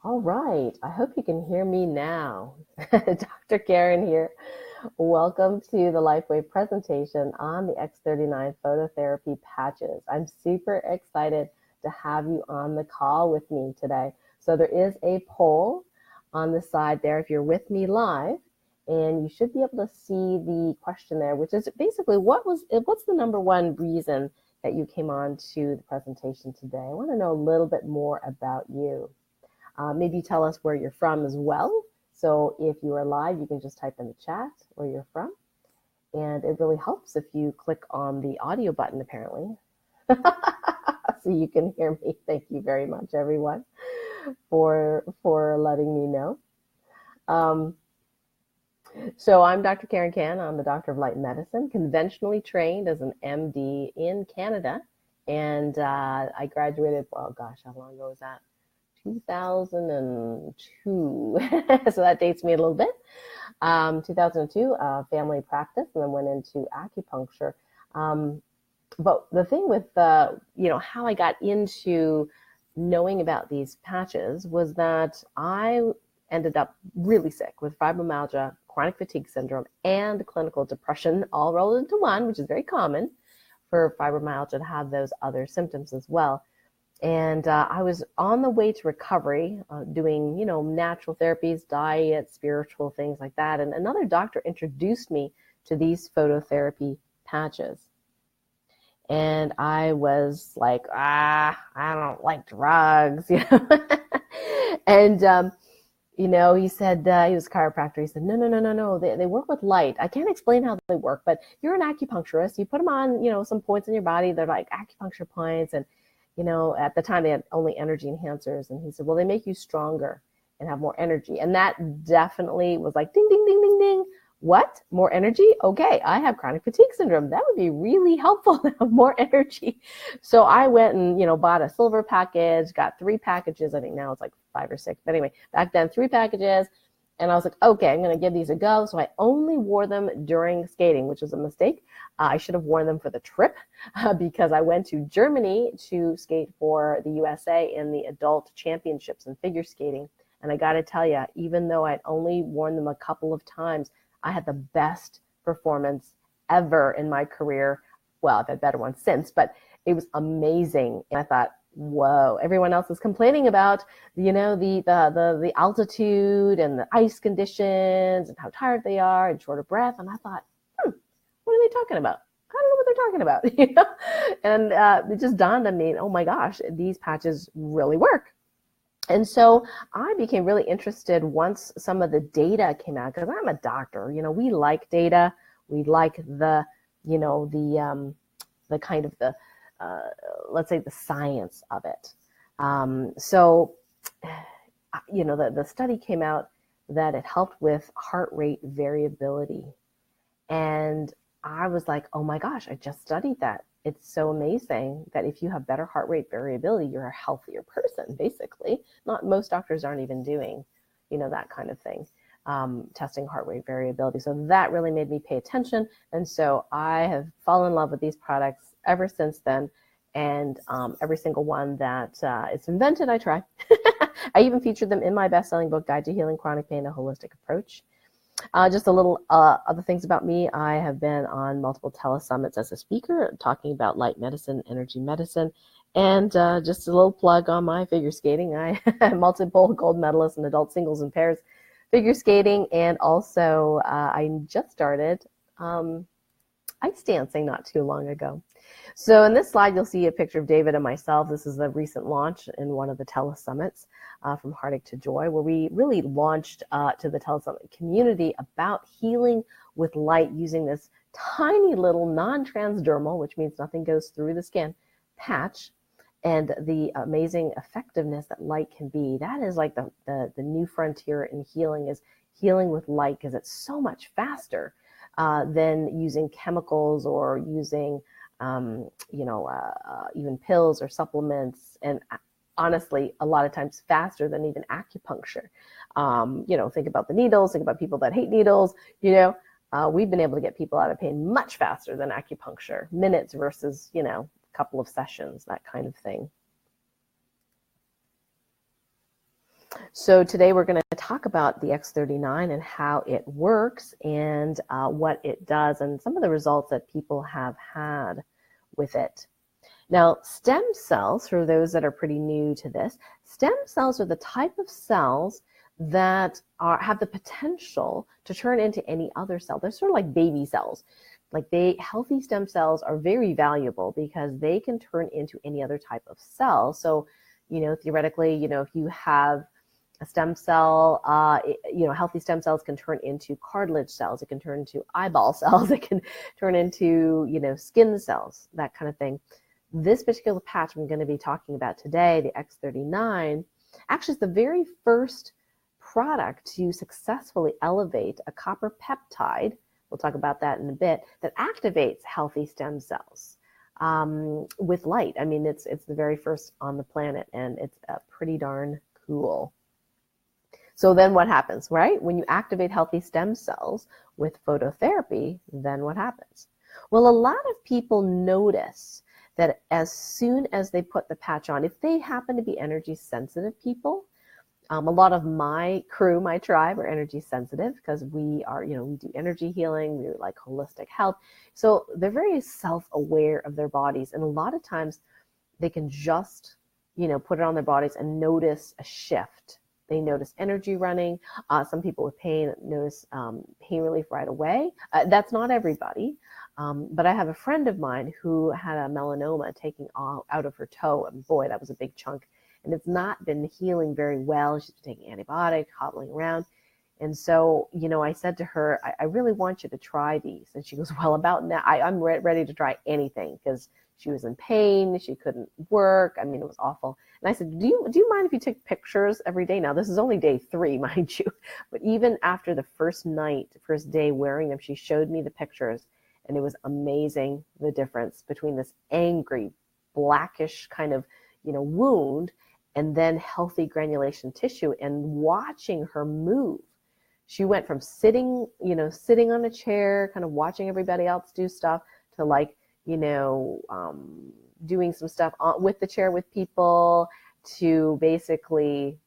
All right, I hope you can hear me now. Dr. Karen here. Welcome to the LifeWave presentation on the X39 phototherapy patches. I'm super excited to have you on the call with me today. So there is a poll on the side there if you're with me live, and you should be able to see the question there, which is basically what's the number one reason that you came on to the presentation today? I want to know a little bit more about you. Maybe tell us where you're from as well. So if you are live, you can just type in the chat where you're from. And it really helps if you click on the audio button, apparently, so you can hear me. Thank you very much, everyone, for letting me know. So I'm Dr. Karen Kan. I'm the Doctor of Light Medicine, conventionally trained as an MD in Canada. And I graduated, well, gosh, how long ago was that? 2002. So that dates me a little bit. 2002, family practice, and then went into acupuncture. But the thing with, how I got into knowing about these patches was that I ended up really sick with fibromyalgia, chronic fatigue syndrome, and clinical depression all rolled into one, which is very common for fibromyalgia to have those other symptoms as well. And I was on the way to recovery, doing, natural therapies, diet, spiritual things like that. And another doctor introduced me to these phototherapy patches. And I was like, I don't like drugs, And, he said, he was a chiropractor. He said, no. They work with light. I can't explain how they work, but you're an acupuncturist. You put them on, some points in your body. They're like acupuncture points. And at the time they had only energy enhancers. And he said, well, they make you stronger and have more energy. And that definitely was like, ding, ding, ding, ding, ding. What? More energy? Okay, I have chronic fatigue syndrome. That would be really helpful to have more energy. So I went and, bought a silver package, got 3 packages. I think now it's like 5 or 6. But anyway, back then, 3 packages. And I was like, okay, I'm going to give these a go. So I only wore them during skating, which was a mistake. I should have worn them for the trip because I went to Germany to skate for the USA in the adult championships in figure skating. And I got to tell you, even though I'd only worn them a couple of times, I had the best performance ever in my career. Well, I've had better ones since, but it was amazing. And I thought, whoa, everyone else is complaining about, the altitude and the ice conditions and how tired they are and short of breath. And I thought, what are they talking about? I don't know what they're talking about, And it just dawned on me, oh my gosh, these patches really work. And so I became really interested once some of the data came out, because I'm a doctor. We like data. We like the kind of the, let's say, the science of it. So the study came out that it helped with heart rate variability. And I was like, oh my gosh, I just studied that. It's so amazing that if you have better heart rate variability, you're a healthier person, basically. Not most doctors aren't even doing, that kind of thing, testing heart rate variability. So that really made me pay attention. And so I have fallen in love with these products ever since then. And every single one that is invented, I try. I even featured them in my best-selling book, Guide to Healing Chronic Pain, A Holistic Approach. Just a little other things about me. I have been on multiple telesummits as a speaker, talking about light medicine, energy medicine, and just a little plug on my figure skating. I am multiple gold medalist in adult singles and pairs figure skating, and also I just started ice dancing not too long ago. So in this slide, you'll see a picture of David and myself. This is a recent launch in one of the telesummits from Heartache to Joy, where we really launched to the telesummit community about healing with light using this tiny little non-transdermal, which means nothing goes through the skin, patch, and the amazing effectiveness that light can be. That is like the new frontier in healing, is healing with light, because it's so much faster than using chemicals or using even pills or supplements, and honestly, a lot of times faster than even acupuncture. Think about the needles, think about people that hate needles, we've been able to get people out of pain much faster than acupuncture, minutes versus, a couple of sessions, that kind of thing. So today we're going to talk about the X39 and how it works and what it does and some of the results that people have had with it. Now, stem cells, for those that are pretty new to this, stem cells are the type of cells that have the potential to turn into any other cell. They're sort of like baby cells. Healthy stem cells are very valuable because they can turn into any other type of cell. So, theoretically, if you have a stem cell, healthy stem cells can turn into cartilage cells. It can turn into eyeball cells. It can turn into, skin cells, that kind of thing. This particular patch I'm going to be talking about today, the X39, actually is the very first product to successfully elevate a copper peptide, we'll talk about that in a bit, that activates healthy stem cells with light. I mean, it's the very first on the planet, and it's pretty darn cool. So then what happens, right? When you activate healthy stem cells with phototherapy, then what happens? Well, a lot of people notice that as soon as they put the patch on, if they happen to be energy sensitive people, a lot of my crew, my tribe, are energy sensitive because we do energy healing, we like holistic health. So they're very self-aware of their bodies. And a lot of times they can just, put it on their bodies and notice a shift. They notice energy running. Some people with pain notice pain relief right away. That's not everybody. But I have a friend of mine who had a melanoma taking out of her toe. And boy, that was a big chunk. And it's not been healing very well. She's been taking antibiotics, hobbling around. And so, I said to her, I really want you to try these. And she goes, well, about now, I'm ready to try anything, because she was in pain. She couldn't work. I mean, it was awful. And I said, do you mind if you take pictures every day? Now, this is only day 3, mind you. But even after the first day wearing them, she showed me the pictures. And it was amazing, the difference between this angry, blackish kind of, wound and then healthy granulation tissue, and watching her move. She went from sitting on a chair, kind of watching everybody else do stuff, to doing some stuff with the chair with people, to basically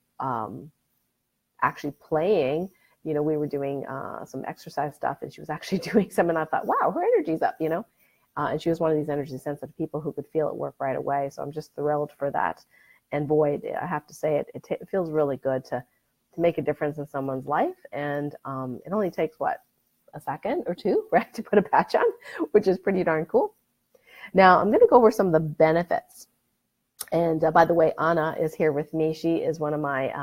actually playing. We were doing some exercise stuff, and she was actually doing some, and I thought, wow, her energy's up, and she was one of these energy sensitive people who could feel it work right away. So I'm just thrilled for that. And boy, I have to say it feels really good to make a difference in someone's life. And it only takes, a second or two, right, to put a patch on, which is pretty darn cool. Now, I'm going to go over some of the benefits. And by the way, Anna is here with me. She is one of my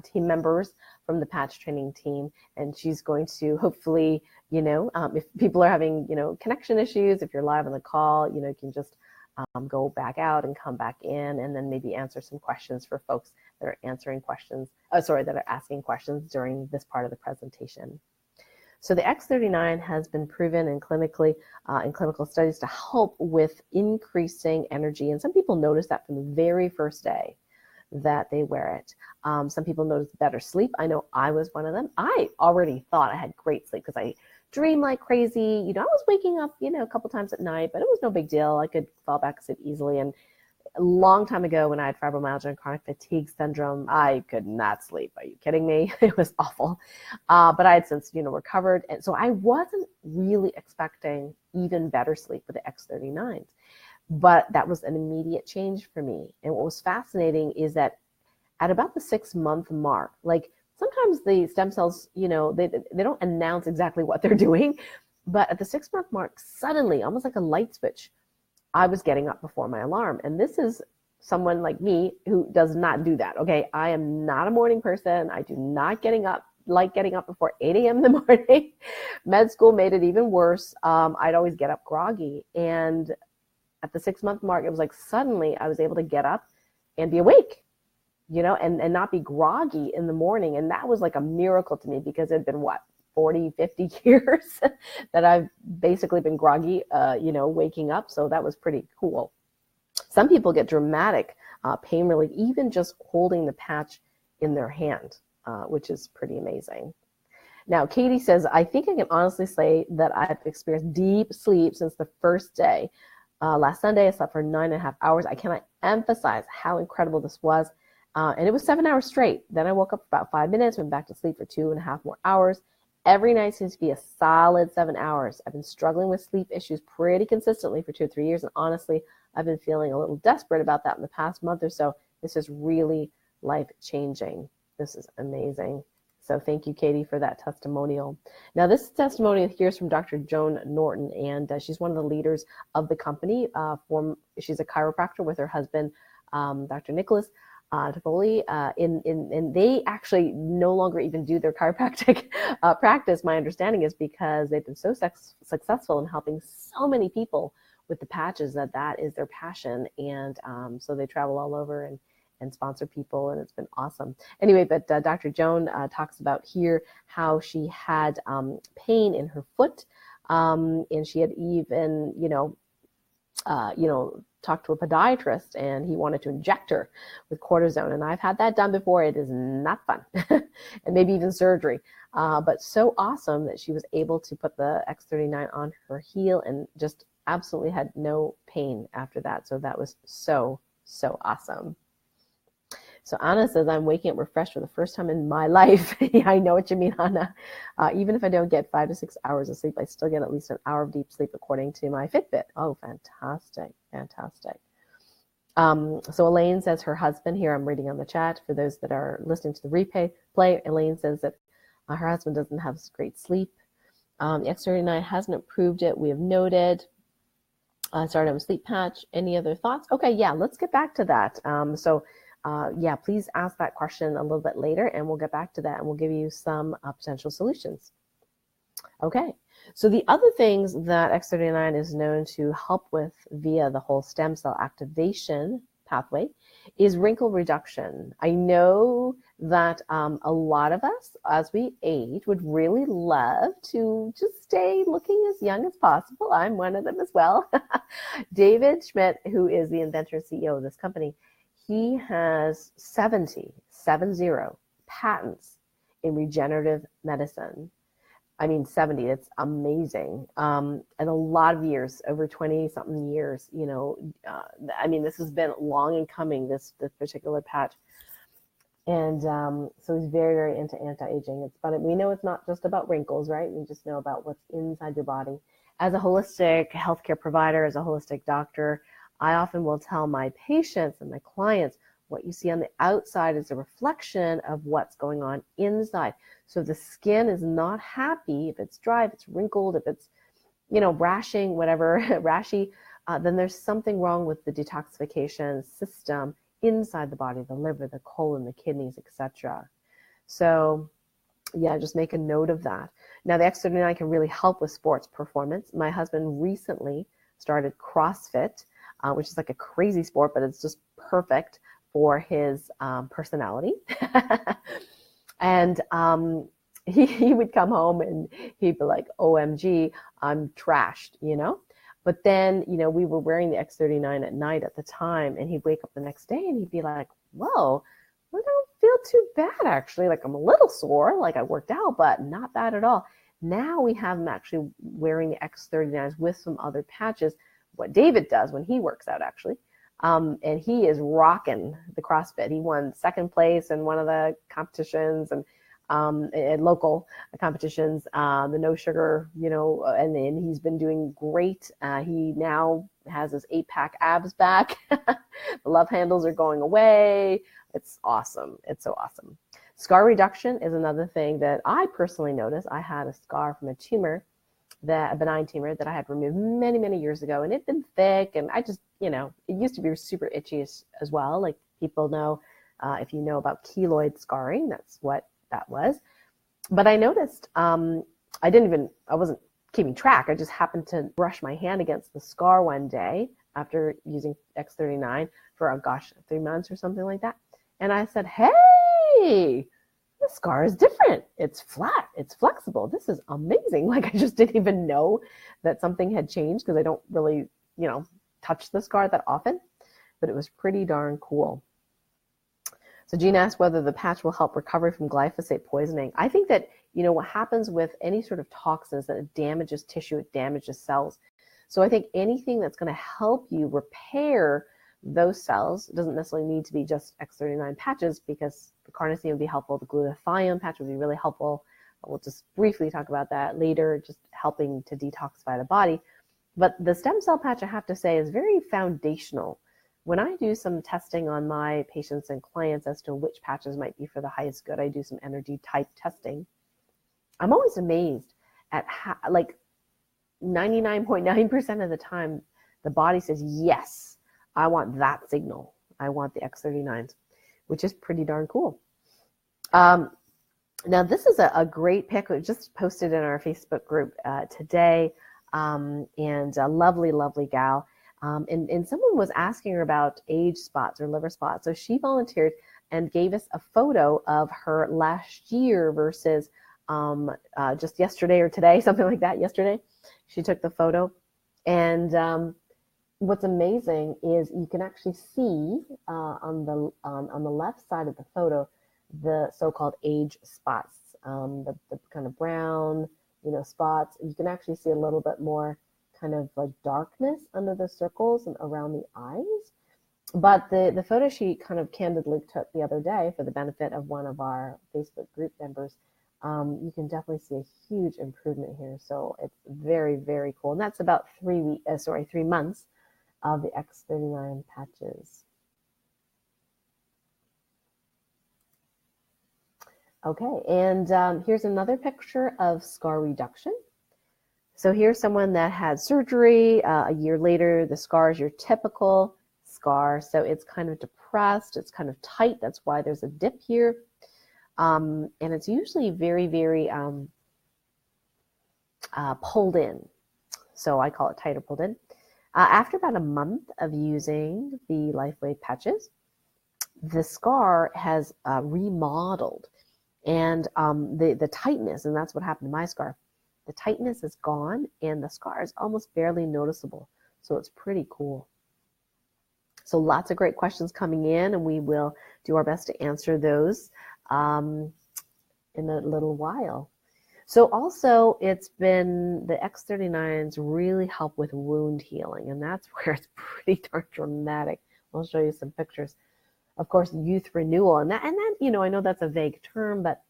team members from the patch training team. And she's going to hopefully, if people are having, connection issues, if you're live on the call, you can just go back out and come back in, and then maybe answer some questions for folks that are asking questions during this part of the presentation. So the X39 has been proven in clinical studies to help with increasing energy. And some people notice that from the very first day that they wear it. Some people notice better sleep. I know I was one of them. I already thought I had great sleep because I dream like crazy. I was waking up, a couple times at night, but it was no big deal. I could fall back asleep easily. And a long time ago, when I had fibromyalgia and chronic fatigue syndrome, I could not sleep. Are you kidding me? It was awful. But I had since, recovered. And so I wasn't really expecting even better sleep with the X39s. But that was an immediate change for me. And what was fascinating is that at about the 6-month mark, sometimes the stem cells, they don't announce exactly what they're doing, but at the 6-month mark, suddenly, almost like a light switch, I was getting up before my alarm. And this is someone like me who does not do that, okay? I am not a morning person. I do not getting up before 8 a.m. in the morning. Med school made it even worse. I'd always get up groggy. And at the 6-month mark, it was like suddenly I was able to get up and be awake. And not be groggy in the morning. And that was like a miracle to me, because it had been 40, 50 years that I've basically been groggy, waking up. So that was pretty cool. Some people get dramatic pain relief, even just holding the patch in their hand, which is pretty amazing. Now, Katie says, I think I can honestly say that I've experienced deep sleep since the first day. Last Sunday, I slept for 9.5 hours. I cannot emphasize how incredible this was. And it was 7 hours straight. Then I woke up for about 5 minutes, went back to sleep for 2.5 more hours. Every night seems to be a solid 7 hours. I've been struggling with sleep issues pretty consistently for 2 or 3 years. And honestly, I've been feeling a little desperate about that in the past month or so. This is really life-changing. This is amazing. So thank you, Katie, for that testimonial. Now, this testimonial here is from Dr. Joan Norton, and she's one of the leaders of the company. She's a chiropractor with her husband, Dr. Nicholas Toffoli, and they actually no longer even do their chiropractic practice. My understanding is because they've been so successful in helping so many people with the patches that is their passion, and so they travel all over and sponsor people, and it's been awesome. Anyway, but Dr. Joan talks about here how she had pain in her foot, and she had even, talked to a podiatrist, and he wanted to inject her with cortisone. And I've had that done before. It is not fun, and maybe even surgery. But so awesome that she was able to put the X39 on her heel and just absolutely had no pain after that. So that was so awesome. So Anna says, I'm waking up refreshed for the first time in my life. Yeah, I know what you mean, Anna. Even if I don't get 5 to 6 hours of sleep, I still get at least an hour of deep sleep according to my Fitbit. Oh, fantastic. So Elaine says her husband, here I'm reading on the chat, for those that are listening to the replay, Elaine says that her husband doesn't have great sleep. The X39 hasn't improved it, we have noted. Started on a sleep patch. Any other thoughts? Okay, yeah, let's get back to that. Yeah, please ask that question a little bit later, and we'll get back to that, and we'll give you some potential solutions. Okay, so the other things that X39 is known to help with via the whole stem cell activation pathway is wrinkle reduction. I know that a lot of us, as we age, would really love to just stay looking as young as possible. I'm one of them as well. David Schmidt, who is the inventor and CEO of this company, he has 70 patents in regenerative medicine. I mean, 70, it's amazing. And a lot of years, over 20-something years, I mean, this has been long in coming, this particular patch. And so he's very, very into anti-aging. We know it's not just about wrinkles, right? We just know about what's inside your body. As a holistic healthcare provider, as a holistic doctor, I often will tell my patients and my clients, what you see on the outside is a reflection of what's going on inside. So if the skin is not happy, if it's dry, if it's wrinkled, if it's, rashing, whatever, rashy, then there's something wrong with the detoxification system inside the body, the liver, the colon, the kidneys, etc. So yeah, just make a note of that. Now the X39 can really help with sports performance. My husband recently started CrossFit, which is like a crazy sport, but it's just perfect for his personality. And he would come home and he'd be like, OMG, I'm trashed, But then, we were wearing the X39 at night at the time, and he'd wake up the next day and he'd be like, whoa, I don't feel too bad, actually. Like, I'm a little sore, like I worked out, but not bad at all. Now we have him actually wearing the X39s with some other patches, what David does when he works out, actually. And he is rocking the CrossFit. He won second place in one of the competitions and local competitions, the no sugar, and then he's been doing great. He now has his 8-pack abs back. The love handles are going away. It's awesome. It's so awesome. Scar reduction is another thing that I personally noticed. I had a scar from a tumor, a benign tumor that I had removed many, many years ago, and it'd been thick, and I just, it used to be super itchy as well. Like people know, if you know about keloid scarring, that's what that was. But I noticed, I wasn't keeping track. I just happened to brush my hand against the scar one day after using X39 for, 3 months or something like that. And I said, hey, the scar is different. It's flat. It's flexible. This is amazing. Like I just didn't even know that something had changed because I don't really, touch the scar that often, but it was pretty darn cool. So Jean asked whether the patch will help recovery from glyphosate poisoning. I think that, what happens with any sort of toxins that it damages tissue, it damages cells. So I think anything that's going to help you repair those cells. It doesn't necessarily need to be just X39 patches, because the carnosine would be helpful. The glutathione patch would be really helpful. We'll just briefly talk about that later, just helping to detoxify the body. But the stem cell patch, I have to say, is very foundational. When I do some testing on my patients and clients as to which patches might be for the highest good, I do some energy type testing. I'm always amazed at how, like 99.9% of the time, the body says, yes, I want that signal. I want the X39s, which is pretty darn cool. Now, this is a great pic. We just posted in our Facebook group today, and a lovely, lovely gal. And someone was asking her about age spots or liver spots. So she volunteered and gave us a photo of her last year versus just yesterday or today, something like that, yesterday. She took the photo. And what's amazing is you can actually see on the left side of the photo the so-called age spots, the kind of brown, spots. You can actually see a little bit more kind of like darkness under the circles and around the eyes. But the photo she kind of candidly took the other day for the benefit of one of our Facebook group members, you can definitely see a huge improvement here. So it's very, very cool. And that's about 3 months of the X39 patches. Okay, and here's another picture of scar reduction. So here's someone that had surgery. A year later, the scar is your typical scar. So it's kind of depressed. It's kind of tight. That's why there's a dip here. And it's usually very, very pulled in. So I call it tight or pulled in. After about a month of using the LifeWave patches, the scar has remodeled. And the tightness, and that's what happened to my scar, the tightness is gone and the scar is almost barely noticeable. So it's pretty cool. So lots of great questions coming in, and we will do our best to answer those in a little while. So also, it's been the X39s really help with wound healing, and that's where it's pretty darn dramatic. I'll show you some pictures. Of course, youth renewal, and that, I know that's a vague term, but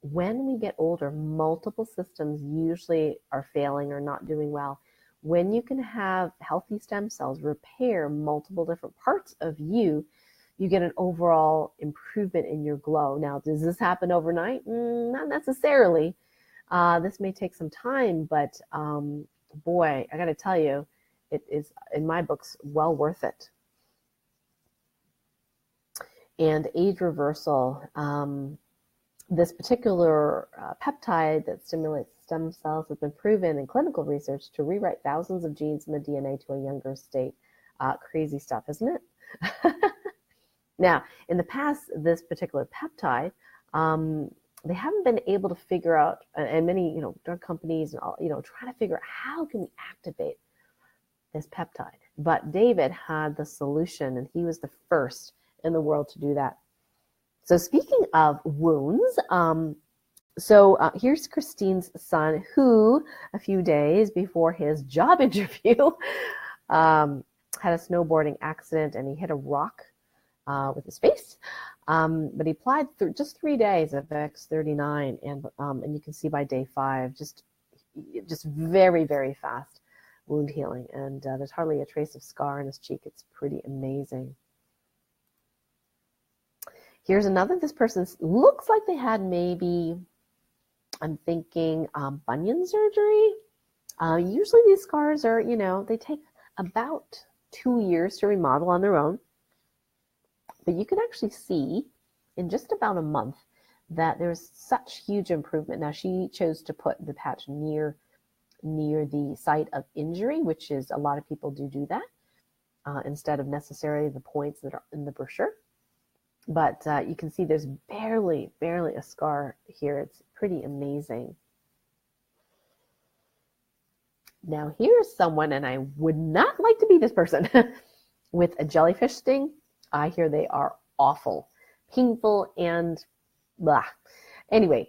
when we get older, multiple systems usually are failing or not doing well. When you can have healthy stem cells repair multiple different parts of you, you get an overall improvement in your glow. Now, does this happen overnight? Not necessarily. This may take some time, but boy, I got to tell you, it is, in my books, well worth it. And age reversal, this particular peptide that stimulates stem cells has been proven in clinical research to rewrite thousands of genes in the DNA to a younger state. Crazy stuff, isn't it? Now, in the past, this particular peptide, they haven't been able to figure out, and many drug companies and all, trying to figure out how can we activate this peptide. But David had the solution, and he was the first in the world to do that. So speaking of wounds, here's Christine's son, who a few days before his job interview had a snowboarding accident, and he hit a rock with his face. But he applied just 3 days of X39, and you can see by day 5, just very, very fast wound healing, and there's hardly a trace of scar in his cheek. It's pretty amazing. Here's another. This person looks like they had maybe, I'm thinking, bunion surgery. Usually these scars are, they take about 2 years to remodel on their own. But you can actually see in just about a month that there's such huge improvement. Now, she chose to put the patch near the site of injury, which is, a lot of people do that, instead of necessarily the points that are in the brochure. But you can see there's barely a scar here. It's pretty amazing. Now here's someone, and I would not like to be this person, with a jellyfish sting. I hear they are awful, painful, and blah. Anyway,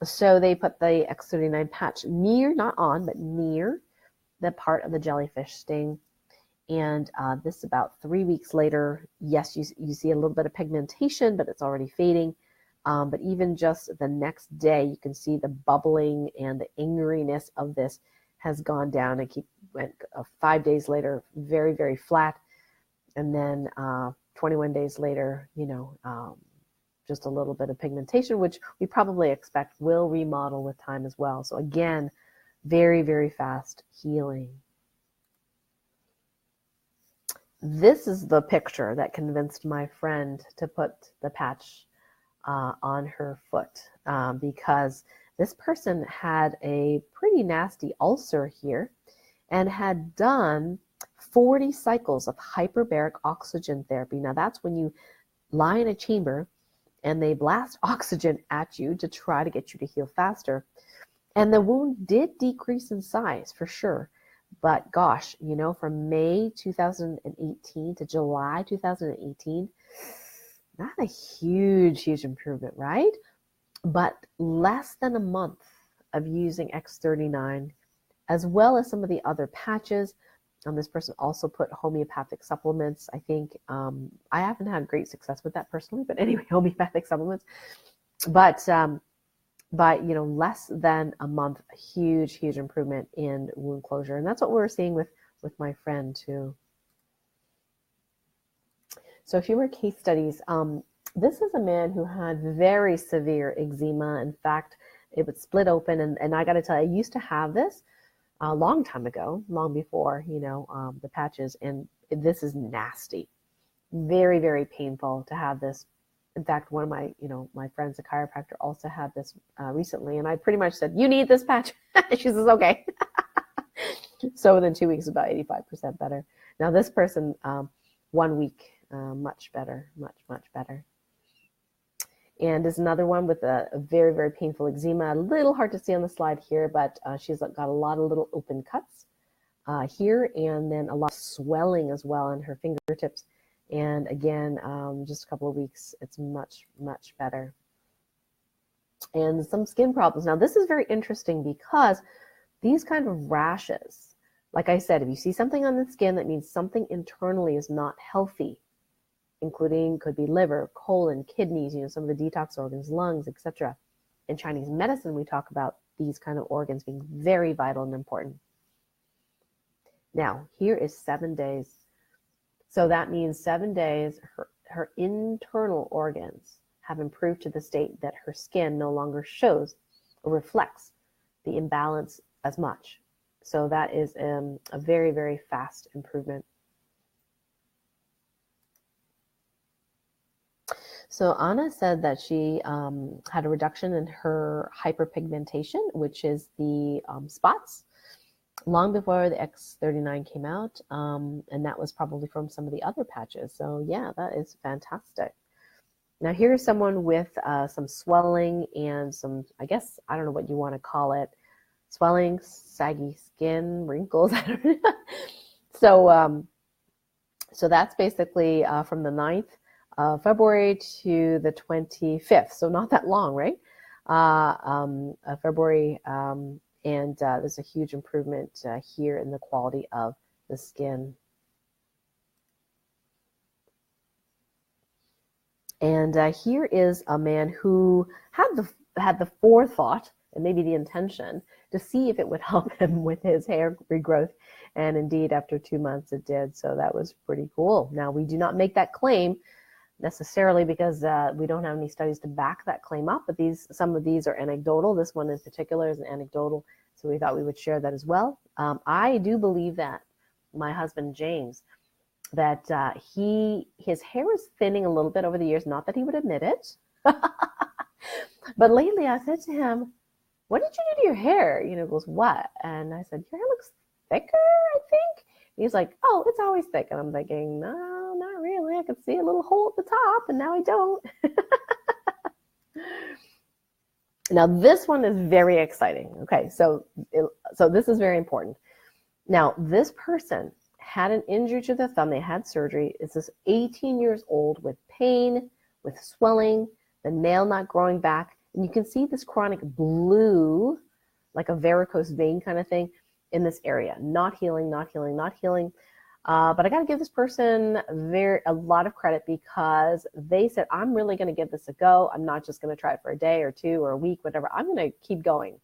so they put the X39 patch near, not on, but near the part of the jellyfish sting. And this about 3 weeks later, yes, you see a little bit of pigmentation, but it's already fading. But even just the next day, you can see the bubbling and the angeriness of this has gone down. It went 5 days later, very, very flat. And then 21 days later, just a little bit of pigmentation, which we probably expect will remodel with time as well. So again, very, very fast healing. This is the picture that convinced my friend to put the patch on her foot because this person had a pretty nasty ulcer here and had done 40 cycles of hyperbaric oxygen therapy. Now that's when you lie in a chamber and they blast oxygen at you to try to get you to heal faster. And the wound did decrease in size for sure. But gosh, from May 2018 to July 2018, not a huge improvement, right? But less than a month of using X39, as well as some of the other patches. This person also put homeopathic supplements. I think I haven't had great success with that personally, but anyway, homeopathic supplements. But less than a month, a huge improvement in wound closure, and that's what we're seeing with my friend too. So a few more case studies. This is a man who had very severe eczema. In fact, it would split open, and I got to tell you, I used to have this a long time ago, long before the patches, and this is nasty, very, very painful to have this. In fact, one of my my friends, a chiropractor, also had this recently, and I pretty much said, "You need this patch." She says, "Okay." So within 2 weeks, about 85% better. Now this person, 1 week, much better, much better. And there's another one with a very, very painful eczema. A little hard to see on the slide here, but she's got a lot of little open cuts here, and then a lot of swelling as well in her fingertips. And again, just a couple of weeks, it's much better. And some skin problems. Now, this is very interesting because these kind of rashes, like I said, if you see something on the skin, that means something internally is not healthy, including could be liver, colon, kidneys, some of the detox organs, lungs, etc. In Chinese medicine, we talk about these kind of organs being very vital and important. Now, here is 7 days. So that means 7 days, her internal organs have improved to the state that her skin no longer shows or reflects the imbalance as much. So that is a very, very fast improvement. So Anna said that she had a reduction in her hyperpigmentation, which is the spots, long before the X39 came out, and that was probably from some of the other patches. So yeah, that is fantastic. Now here's someone with some swelling and some, I guess, I don't know what you want to call it, swelling, saggy skin, wrinkles. I don't know. So that's basically from the 9th of February to the 25th. So not that long, right? February. And there's a huge improvement here in the quality of the skin. And here is a man who had the forethought and maybe the intention to see if it would help him with his hair regrowth. And indeed, after 2 months, it did. So that was pretty cool. Now, we do not make that claim necessarily because we don't have any studies to back that claim up, but some of these are anecdotal. This one in particular is an anecdotal, so we thought we would share that as well. I do believe that my husband James, that his hair is thinning a little bit over the years, not that he would admit it, but lately I said to him, "What did you do to your hair?" He goes, "What?" And I said, "Your hair looks thicker, I think." He's like, "Oh, it's always thick." And I'm thinking, no, not really. I could see a little hole at the top, and now I don't. Now, this one is very exciting. Okay, so this is very important. Now, this person had an injury to the thumb. They had surgery. It's this 18 years old with pain, with swelling, the nail not growing back. And you can see this chronic blue, like a varicose vein kind of thing, in this area. Not healing, not healing, not healing. But I got to give this person a lot of credit because they said, I'm really going to give this a go. I'm not just going to try it for a day or two or a week, whatever. I'm going to keep going.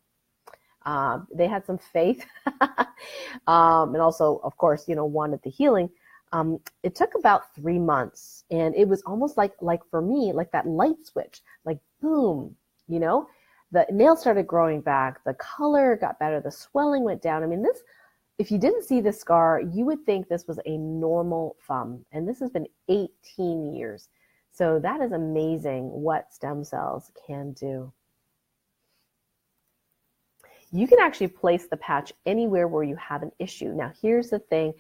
They had some faith and also, of course, wanted the healing. It took about 3 months, and it was almost like for me, like that light switch, like boom, the nails started growing back, the color got better, the swelling went down. I mean, this, if you didn't see this scar, you would think this was a normal thumb, and this has been 18 years. So that is amazing what stem cells can do. You can actually place the patch anywhere where you have an issue. Now, here's the thing.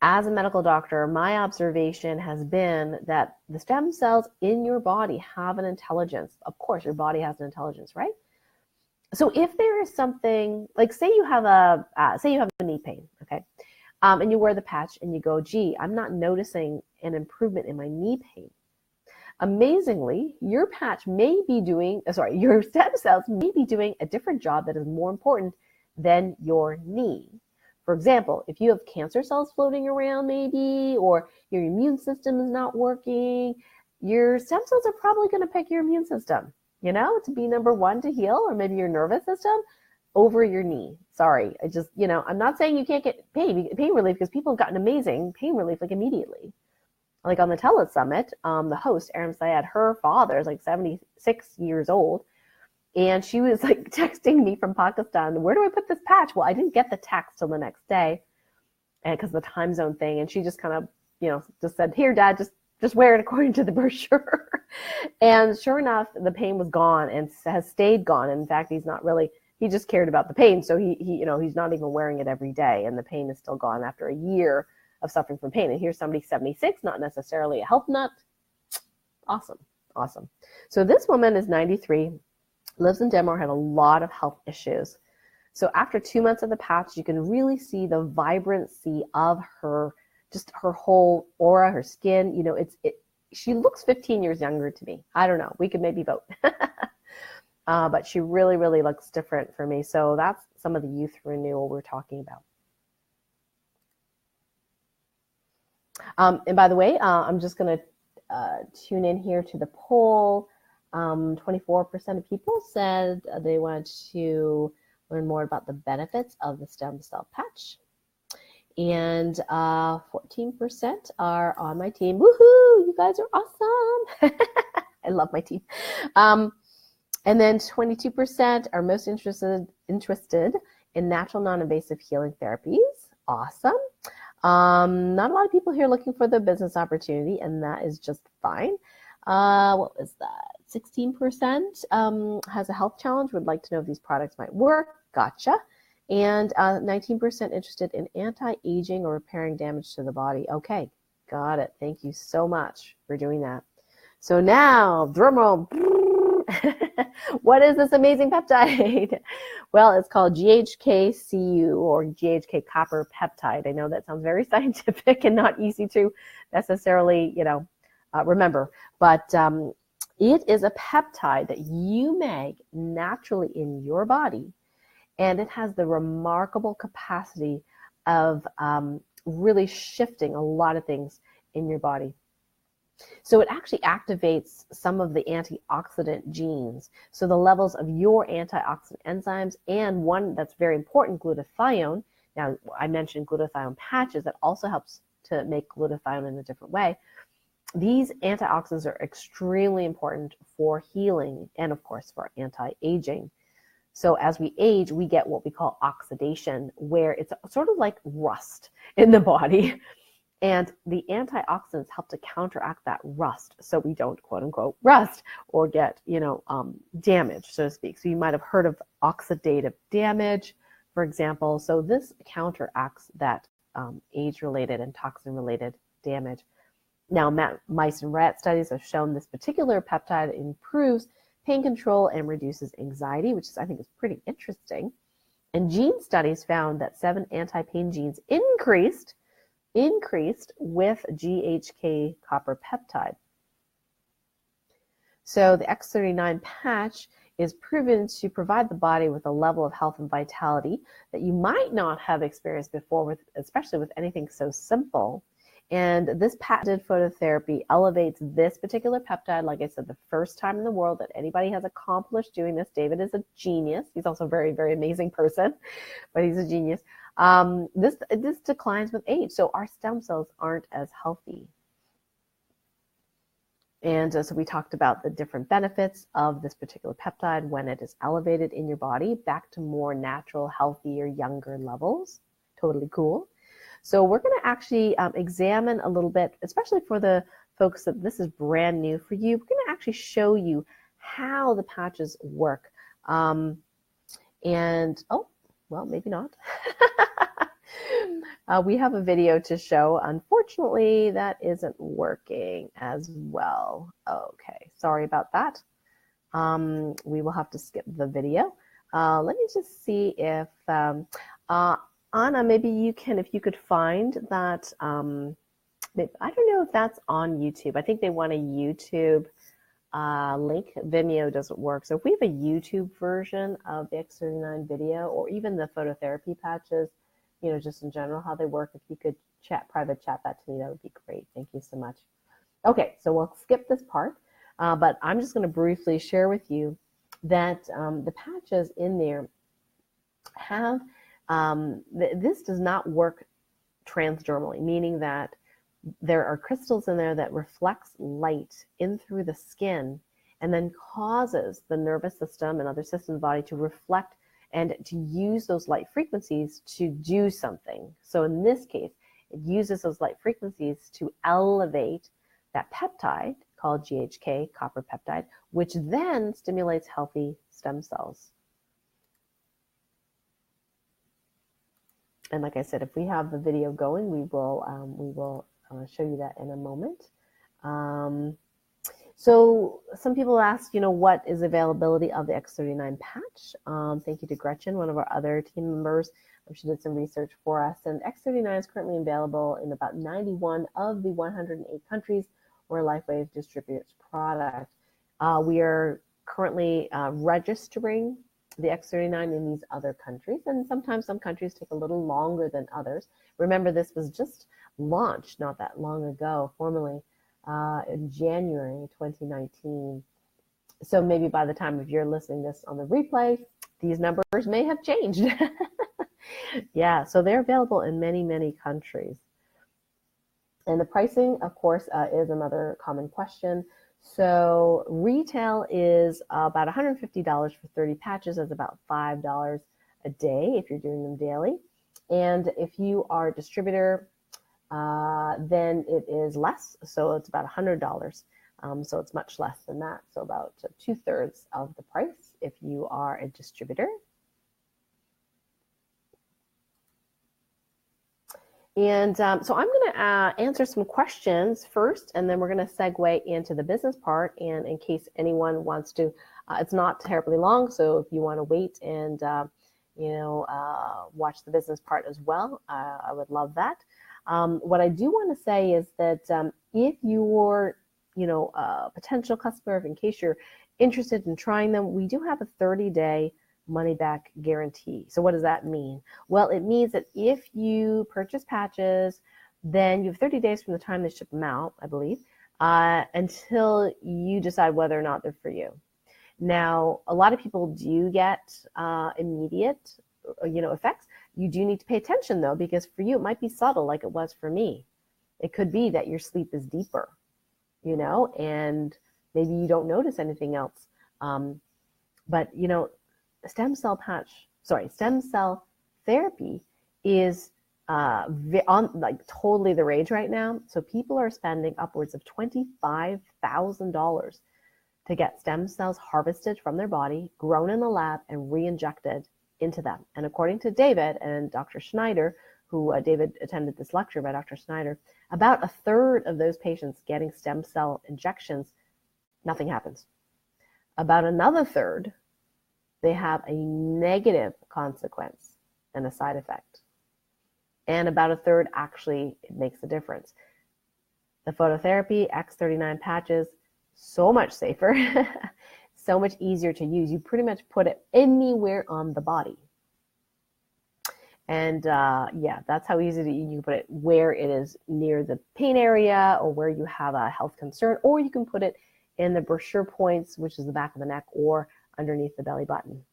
As a medical doctor, my observation has been that the stem cells in your body have an intelligence. Of course, your body has an intelligence, right? So if there is something, like say you have a knee pain, okay, and you wear the patch and you go, gee, I'm not noticing an improvement in my knee pain. Amazingly, your patch may be doing, your stem cells may be doing a different job that is more important than your knee. For example, if you have cancer cells floating around maybe, or your immune system is not working, your stem cells are probably going to pick your immune system, to be number one to heal, or maybe your nervous system over your knee. Sorry, I just, I'm not saying you can't get pain relief, because people have gotten amazing pain relief like immediately. Like on the Tele Summit, the host, Aram Syed, her father is like 76 years old. And she was like texting me from Pakistan, where do I put this patch? Well, I didn't get the text till the next day because of the time zone thing. And she just kind of, just said, here, Dad, just wear it according to the brochure. And sure enough, the pain was gone and has stayed gone. And in fact, he just cared about the pain. So he's not even wearing it every day. And the pain is still gone after a year of suffering from pain. And here's somebody 76, not necessarily a health nut. Awesome. So this woman is 93. Lives in Denmark, had a lot of health issues. So after 2 months of the patch, you can really see the vibrancy of her whole aura, her skin. She looks 15 years younger to me. I don't know. We could maybe vote. But she really, really looks different for me. So that's some of the youth renewal we're talking about. And by the way, I'm just going to tune in here to the poll. 24% of people said they wanted to learn more about the benefits of the stem cell patch. And 14% are on my team. Woohoo! You guys are awesome. I love my team. And then 22% are most interested in natural non-invasive healing therapies. Awesome. Not a lot of people here looking for the business opportunity, and that is just fine. What was that? 16% has a health challenge, would like to know if these products might work. Gotcha. And 19% interested in anti-aging or repairing damage to the body. Okay, got it. Thank you so much for doing that. So now, drum roll. What is this amazing peptide? Well, it's called GHK-Cu, or GHK copper peptide. I know that sounds very scientific and not easy to necessarily, remember, but it is a peptide that you make naturally in your body, and it has the remarkable capacity of really shifting a lot of things in your body. So it actually activates some of the antioxidant genes. So the levels of your antioxidant enzymes, and one that's very important, glutathione. Now, I mentioned glutathione patches that also helps to make glutathione in a different way. These antioxidants are extremely important for healing and, of course, for anti-aging. So as we age, we get what we call oxidation, where it's sort of like rust in the body. And the antioxidants help to counteract that rust, so we don't, quote unquote, rust or get, damage, so to speak. So you might have heard of oxidative damage, for example. So this counteracts that age-related and toxin-related damage. Now, mice and rat studies have shown this particular peptide improves pain control and reduces anxiety, which I think is pretty interesting. And gene studies found that 7 anti-pain genes increased with GHK copper peptide. So the X39 patch is proven to provide the body with a level of health and vitality that you might not have experienced before, especially with anything so simple. And this patented phototherapy elevates this particular peptide, like I said, the first time in the world that anybody has accomplished doing this. David is a genius. He's also a very, very amazing person, but he's a genius. This declines with age, so our stem cells aren't as healthy. And so we talked about the different benefits of this particular peptide when it is elevated in your body back to more natural, healthier, younger levels. Totally cool. So we're going to actually examine a little bit, especially for the folks that this is brand new for you. We're going to actually show you how the patches work. Oh, well, maybe not. We have a video to show. Unfortunately, that isn't working as well. Okay, sorry about that. We will have to skip the video. Let me just see if Anna, maybe you can, if you could find that, I don't know if that's on YouTube. I think they want a YouTube link. Vimeo doesn't work. So if we have a YouTube version of the X39 video, or even the phototherapy patches, you know, just in general, how they work, if you could private chat that to me, that would be great. Thank you so much. Okay, so we'll skip this part, but I'm just going to briefly share with you that the patches in there have, this does not work transdermally, meaning that there are crystals in there that reflects light in through the skin and then causes the nervous system and other systems of the body to reflect and to use those light frequencies to do something. So in this case, it uses those light frequencies to elevate that peptide called GHK, copper peptide, which then stimulates healthy stem cells. And like I said, if we have the video going, we will show you that in a moment. So some people ask, you know, what is availability of the X39 patch? Thank you to Gretchen, one of our other team members. She did some research for us. And X39 is currently available in about 91 of the 108 countries where LifeWave distributes product. We are currently registering the X39 in these other countries, and sometimes some countries take a little longer than others. Remember, this was just launched not that long ago, formally, in January 2019. So maybe by the time of you're listening this on the replay, these numbers may have changed. Yeah, so they're available in many, many countries. And the pricing, of course, is another common question. So retail is about $150 for 30 patches. That's about $5 a day if you're doing them daily. And if you are a distributor, then it is less. So it's about $100. So it's much less than that. So about 2/3 of the price if you are a distributor. And so I'm going to answer some questions first, and then we're going to segue into the business part. And in case anyone wants to, it's not terribly long, so if you want to wait and watch the business part as well, I would love that. What I do want to say is that if you're, a potential customer, in case you're interested in trying them, we do have a 30-day money-back guarantee. So what does that mean? Well, it means that if you purchase patches, then you have 30 days from the time they ship them out, I believe, until you decide whether or not they're for you. Now, a lot of people do get immediate, effects. You do need to pay attention, though, because for you, it might be subtle like it was for me. It could be that your sleep is deeper, and maybe you don't notice anything else. But stem cell therapy is totally the rage right now. So people are spending upwards of $25,000 to get stem cells harvested from their body, grown in the lab, and re-injected into them. And according to David and Dr. Schneider, who David attended this lecture by Dr. Schneider, about 1/3 of those patients getting stem cell injections, nothing happens. About another 1/3, they have a negative consequence and a side effect. And about 1/3 actually it makes a difference. The phototherapy X39 patches, so much safer, so much easier to use. You pretty much put it anywhere on the body. And yeah, that's how easy you can put it where it is near the pain area or where you have a health concern, or you can put it in the brochure points, which is the back of the neck, or underneath the belly button.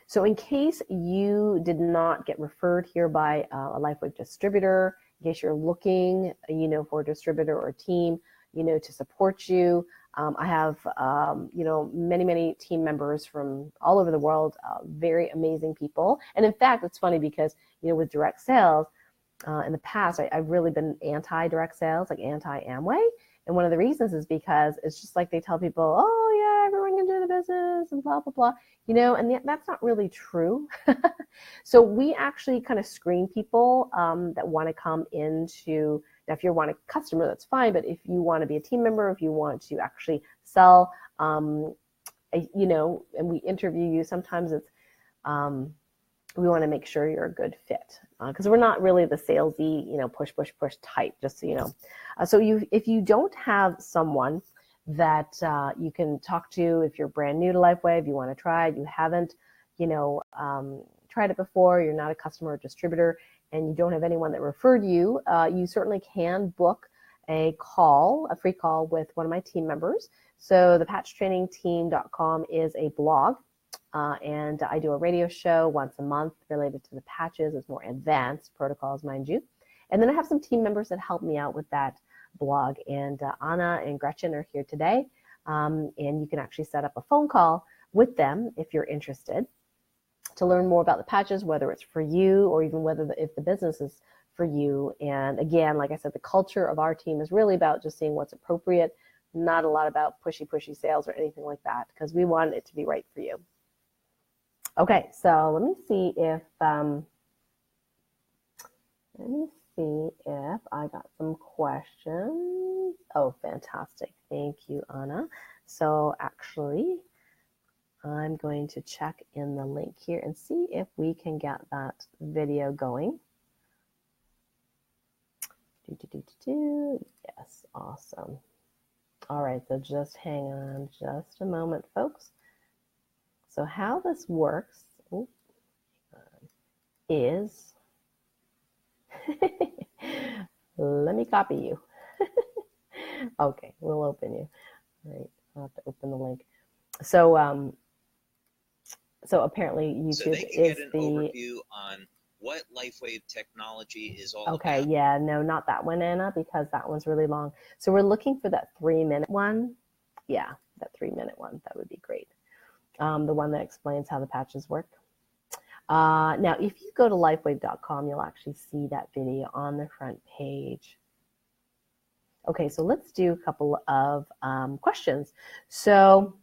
So in case you did not get referred here by a LifeWave distributor, in case you're looking, for a distributor or a team, to support you, I have, many team members from all over the world, very amazing people. And in fact, it's funny because, with direct sales, in the past, I've really been anti-direct sales, like anti-Amway. And one of the reasons is because it's just like they tell people, oh yeah, everyone can do the business and blah, blah, blah, and that's not really true. So we actually kind of screen people that want to come into. Now, if you want a customer, that's fine. But if you want to be a team member, if you want to actually sell, and we interview you, sometimes it's, we want to make sure you're a good fit because we're not really the salesy, push type, just so you know. So if you don't have someone that you can talk to, if you're brand new to LifeWave, you want to try it, you haven't, tried it before, you're not a customer or distributor, and you don't have anyone that referred you, you certainly can book a free call with one of my team members. So the patchtrainingteam.com is a blog, and I do a radio show once a month related to the patches. It's more advanced protocols, mind you. And then I have some team members that help me out with that blog, and Anna and Gretchen are here today, and you can actually set up a phone call with them if you're interested to learn more about the patches, whether it's for you or even if the business is for you. And again, like I said, the culture of our team is really about just seeing what's appropriate, not a lot about pushy sales or anything like that, because we want it to be right for you. Okay, so let me see if I got some questions. Oh, fantastic. Thank you, Anna. So actually, I'm going to check in the link here and see if we can get that video going. Yes, awesome. All right, so just hang on just a moment, folks. So how this works is, let me copy you. Okay, we'll open you. All right, I'll have to open the link. So, so apparently YouTube so they can is get an the overview on what LifeWave technology is all about. Okay, yeah, no, not that one, Anna, because that one's really long. So we're looking for that 3-minute one. Yeah, that 3-minute one. That would be great. The one that explains how the patches work. Now, if you go to lifewave.com, you'll actually see that video on the front page. Okay, so let's do a couple of questions. So,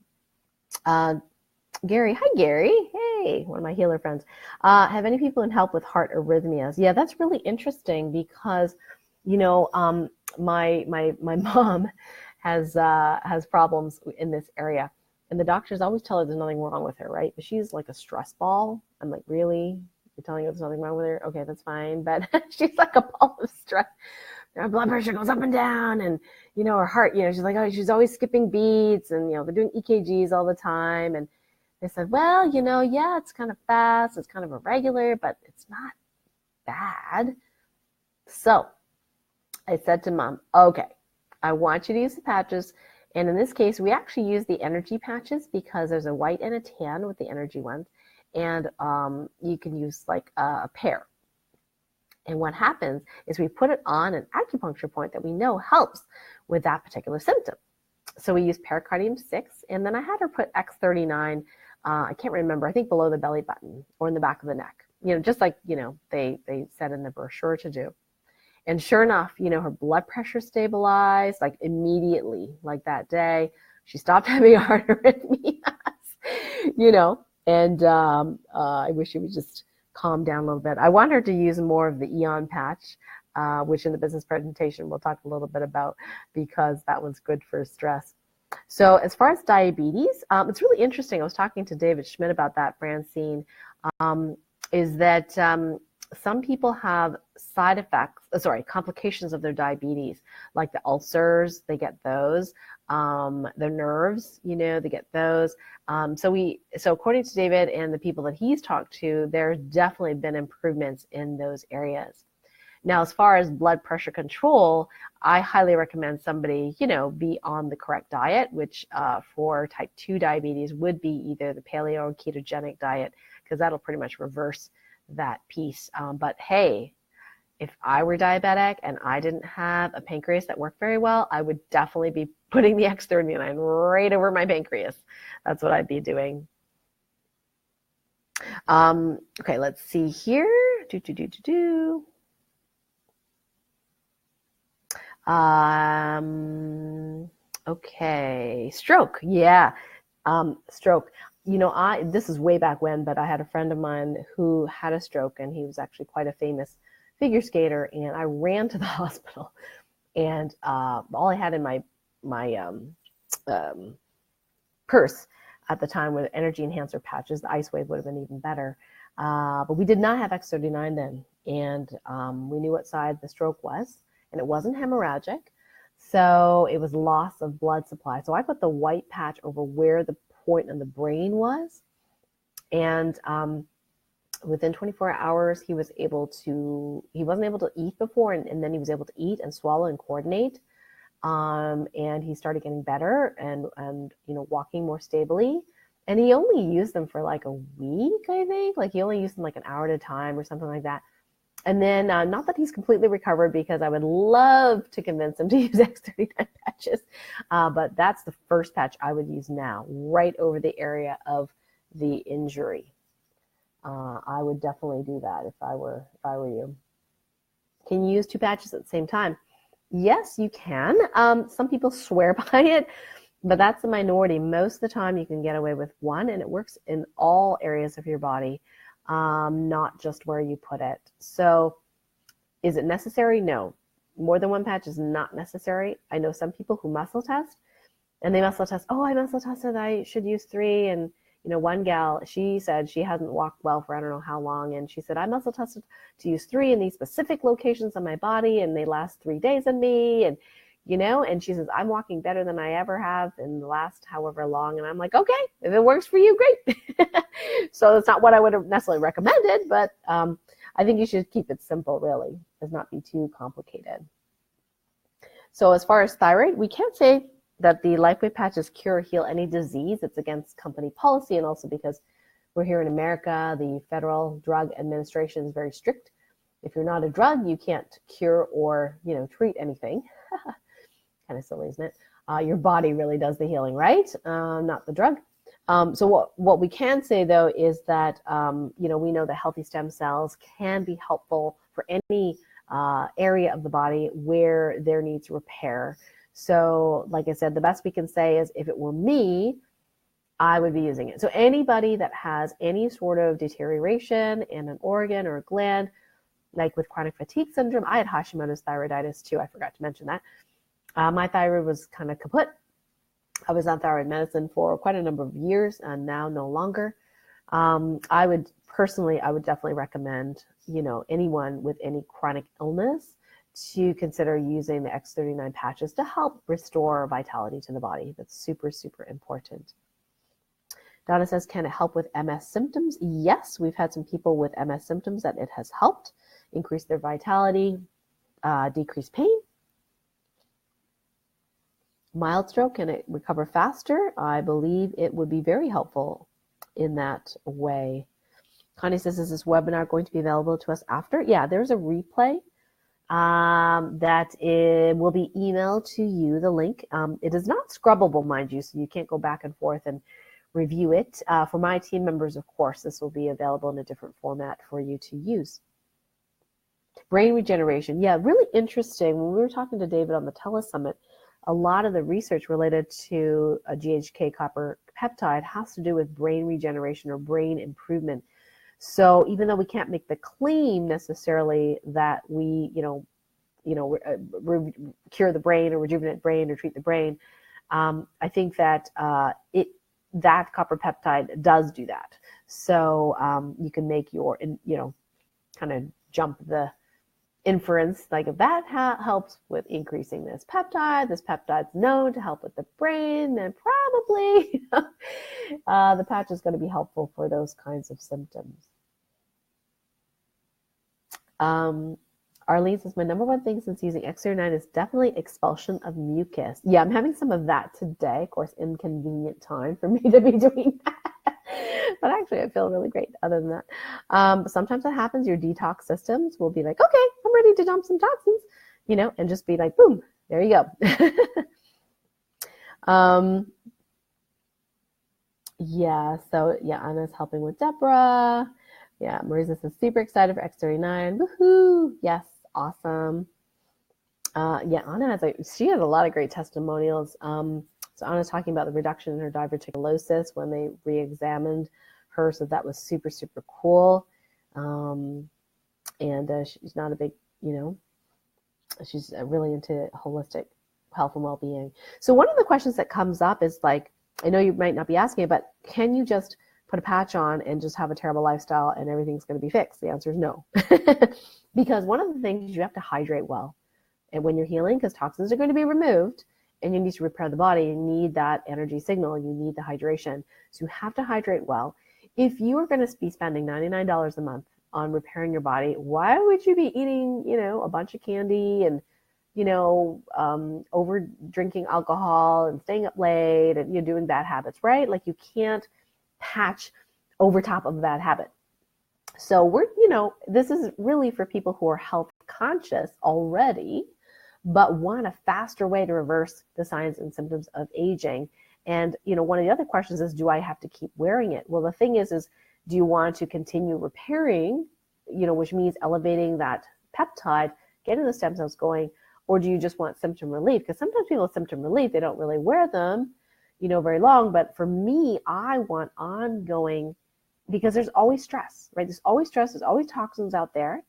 Gary, hi Gary, hey, one of my healer friends. Have any people in help with heart arrhythmias? Yeah, that's really interesting because, my mom has problems in this area, and the doctors always tell her there's nothing wrong with her, right? But she's like a stress ball. I'm like, really? You're telling her there's nothing wrong with her? Okay, that's fine, but she's like a ball of stress. Her blood pressure goes up and down, and her heart, she's like, oh, she's always skipping beats, and they're doing EKGs all the time, and they said, well, yeah, it's kind of fast, it's kind of irregular, but it's not bad. So I said to Mom, okay, I want you to use the patches. And in this case, we actually use the energy patches because there's a white and a tan with the energy ones. And you can use like a pair. And what happens is we put it on an acupuncture point that we know helps with that particular symptom. So we use pericardium 6, and then I had her put X39, I can't remember, I think below the belly button or in the back of the neck, just like, they said in the brochure to do. And sure enough, her blood pressure stabilized like immediately, like that day. She stopped having heart arrhythmias, and I wish she would just calm down a little bit. I want her to use more of the Eon patch, which in the business presentation we'll talk a little bit about because that one's good for stress. So as far as diabetes, it's really interesting. I was talking to David Schmidt about that, Francine, is that some people have complications of their diabetes, like the ulcers, they get those. the nerves, to get those. So according to David and the people that he's talked to, there's definitely been improvements in those areas. Now, as far as blood pressure control, I highly recommend somebody, be on the correct diet, which for type 2 diabetes would be either the paleo or ketogenic diet, because that'll pretty much reverse that piece. But hey, if I were diabetic and I didn't have a pancreas that worked very well, I would definitely be putting the X39 right over my pancreas. That's what I'd be doing. Okay, let's see here. Okay, stroke. Yeah, stroke. This is way back when, but I had a friend of mine who had a stroke, and he was actually quite a famous figure skater, and I ran to the hospital, and all I had in my purse at the time were the energy enhancer patches. The LifeWave would have been even better, but we did not have X39 then, and we knew what side the stroke was, and it wasn't hemorrhagic, so it was loss of blood supply. So I put the white patch over where the point in the brain was, and within 24 hours, he wasn't able to eat before, and then he was able to eat and swallow and coordinate. And he started getting better and walking more stably. And he only used them for like a week, I think. Like he only used them like an hour at a time or something like that. And then, not that he's completely recovered, because I would love to convince him to use X39 patches. But that's the first patch I would use now, right over the area of the injury. I would definitely do that if I were you. Can you use 2 patches at the same time? Yes, you can. Some people swear by it, but that's the minority. Most of the time you can get away with 1, and it works in all areas of your body, not just where you put it. So is it necessary? No. More than 1 patch is not necessary. I know some people who muscle test, and they muscle test, I muscle tested, I should use 3, and one gal, she said she hasn't walked well for I don't know how long, and she said, I muscle tested to use 3 in these specific locations on my body, and they last 3 days on me, and and she says, I'm walking better than I ever have in the last however long, and I'm like, okay, if it works for you, great. So it's not what I would have necessarily recommended, but I think you should keep it simple, really, does not be too complicated. So as far as thyroid, we can't say that the LifeWave patches cure or heal any disease. It's against company policy, and also because we're here in America, the Federal Drug Administration is very strict. If you're not a drug, you can't cure or treat anything. Kind of silly, isn't it? Your body really does the healing, right? Not the drug. So what we can say though is that we know that healthy stem cells can be helpful for any area of the body where there needs repair. So like I said, the best we can say is if it were me, I would be using it. So anybody that has any sort of deterioration in an organ or a gland, like with chronic fatigue syndrome, I had Hashimoto's thyroiditis too. I forgot to mention that. My thyroid was kind of kaput. I was on thyroid medicine for quite a number of years, and now no longer. I would definitely recommend, anyone with any chronic illness to consider using the X39 patches to help restore vitality to the body. That's super, super important. Donna says, can it help with MS symptoms? Yes, we've had some people with MS symptoms that it has helped increase their vitality, decrease pain. Mild stroke, can it recover faster? I believe it would be very helpful in that way. Connie says, is this webinar going to be available to us after? Yeah, there's a replay that will be emailed to you, the link. It is not scrubbable, mind you, so you can't go back and forth and review it. For my team members, of course, this will be available in a different format for you to use. Brain regeneration. Yeah, really interesting. When we were talking to David on the Telesummit, a lot of the research related to a GHK copper peptide has to do with brain regeneration or brain improvement. So even though we can't make the claim necessarily that we, cure the brain or rejuvenate brain or treat the brain, I think that that copper peptide does do that. So you can make your, kind of jump the inference, like if that helps with increasing this peptide's known to help with the brain, then probably the patch is going to be helpful for those kinds of symptoms. Arlene says, my number one thing since using X39 is definitely expulsion of mucus. Yeah, I'm having some of that today. Of course, inconvenient time for me to be doing that. But actually, I feel really great other than that. But sometimes that happens. Your detox systems will be like, okay, I'm ready to dump some toxins, you know, and just be like, boom, there you go. Yeah, so yeah, Anna's helping with Deborah. Yeah, Marisa says, super excited for X39. Woohoo! Yes, awesome. Yeah, Anna she has a lot of great testimonials. So Anna's talking about the reduction in her diverticulosis when they re-examined her. So that was super, super cool. And she's not a big, you know, she's really into holistic health and well-being. So one of the questions that comes up is like, I know you might not be asking it, but can you just put a patch on and just have a terrible lifestyle and everything's going to be fixed? The answer is no. Because one of the things, you have to hydrate well. And when you're healing, because toxins are going to be removed and you need to repair the body, you need that energy signal, you need the hydration. So you have to hydrate well. If you are going to be spending $99 a month on repairing your body, why would you be eating, you know, a bunch of candy and, you know, over drinking alcohol and staying up late and you're doing bad habits, right? Like you can't patch over top of that habit. So we're, you know, this is really for people who are health conscious already, but want a faster way to reverse the signs and symptoms of aging. And, you know, one of the other questions is, do I have to keep wearing it? Well, the thing is do you want to continue repairing, you know, which means elevating that peptide, getting the stem cells going, or do you just want symptom relief? Because sometimes people with symptom relief, they don't really wear them, you know, very long. But for me, I want ongoing, because there's always stress, right? There's always stress. There's always toxins out there.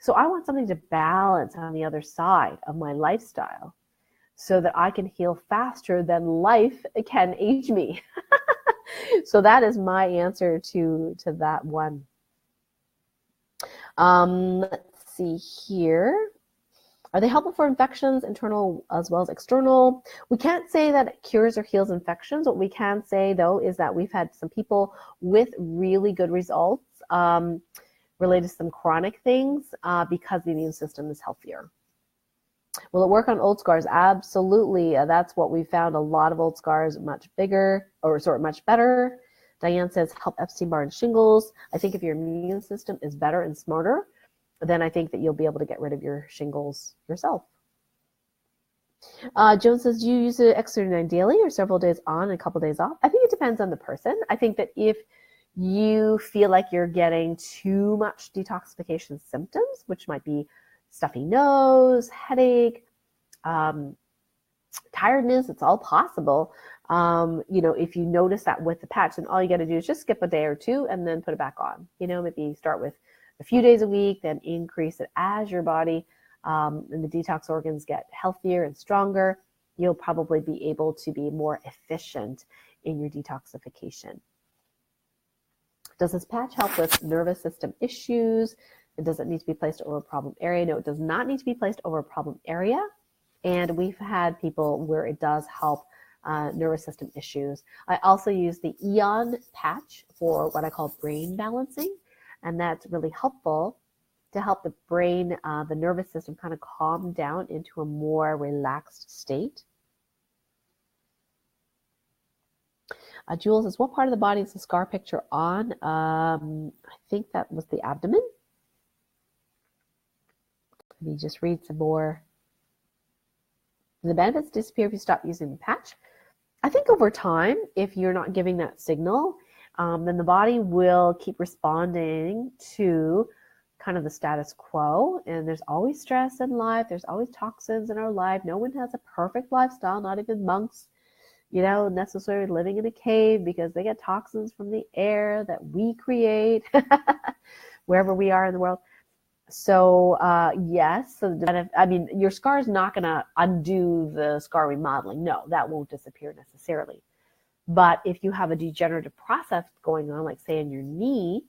So I want something to balance on the other side of my lifestyle so that I can heal faster than life can age me. So that is my answer to that one. Let's see here. Are they helpful for infections, internal as well as external? We can't say that it cures or heals infections. What we can say, though, is that we've had some people with really good results related to some chronic things because the immune system is healthier. Will it work on old scars? Absolutely. That's what we found. A lot of old scars much bigger, or sort of much better. Diane says, help Epstein-Barr and shingles. I think if your immune system is better and smarter, then I think that you'll be able to get rid of your shingles yourself. Joan says, do you use the X39 daily or several days on and a couple days off? I think it depends on the person. I think that if you feel like you're getting too much detoxification symptoms, which might be stuffy nose, headache, tiredness, it's all possible. You know, if you notice that with the patch, then all you got to do is just skip a day or two and then put it back on. You know, maybe start with a few days a week, then increase it as your body and the detox organs get healthier and stronger. You'll probably be able to be more efficient in your detoxification. Does this patch help with nervous system issues? It doesn't need to be placed over a problem area. No, it does not need to be placed over a problem area. And we've had people where it does help nervous system issues. I also use the Eon patch for what I call brain balancing. And that's really helpful to help the brain, the nervous system kind of calm down into a more relaxed state. Jules says, what part of the body is the scar picture on? I think that was the abdomen. Let me just read some more. The benefits disappear if you stop using the patch. I think over time, if you're not giving that signal, then the body will keep responding to kind of the status quo. And there's always stress in life. There's always toxins in our life. No one has a perfect lifestyle, not even monks, you know, necessarily living in a cave, because they get toxins from the air that we create wherever we are in the world. So yes, so I mean, your scar is not going to undo the scar remodeling. No, that won't disappear necessarily. But if you have a degenerative process going on, like say in your knee,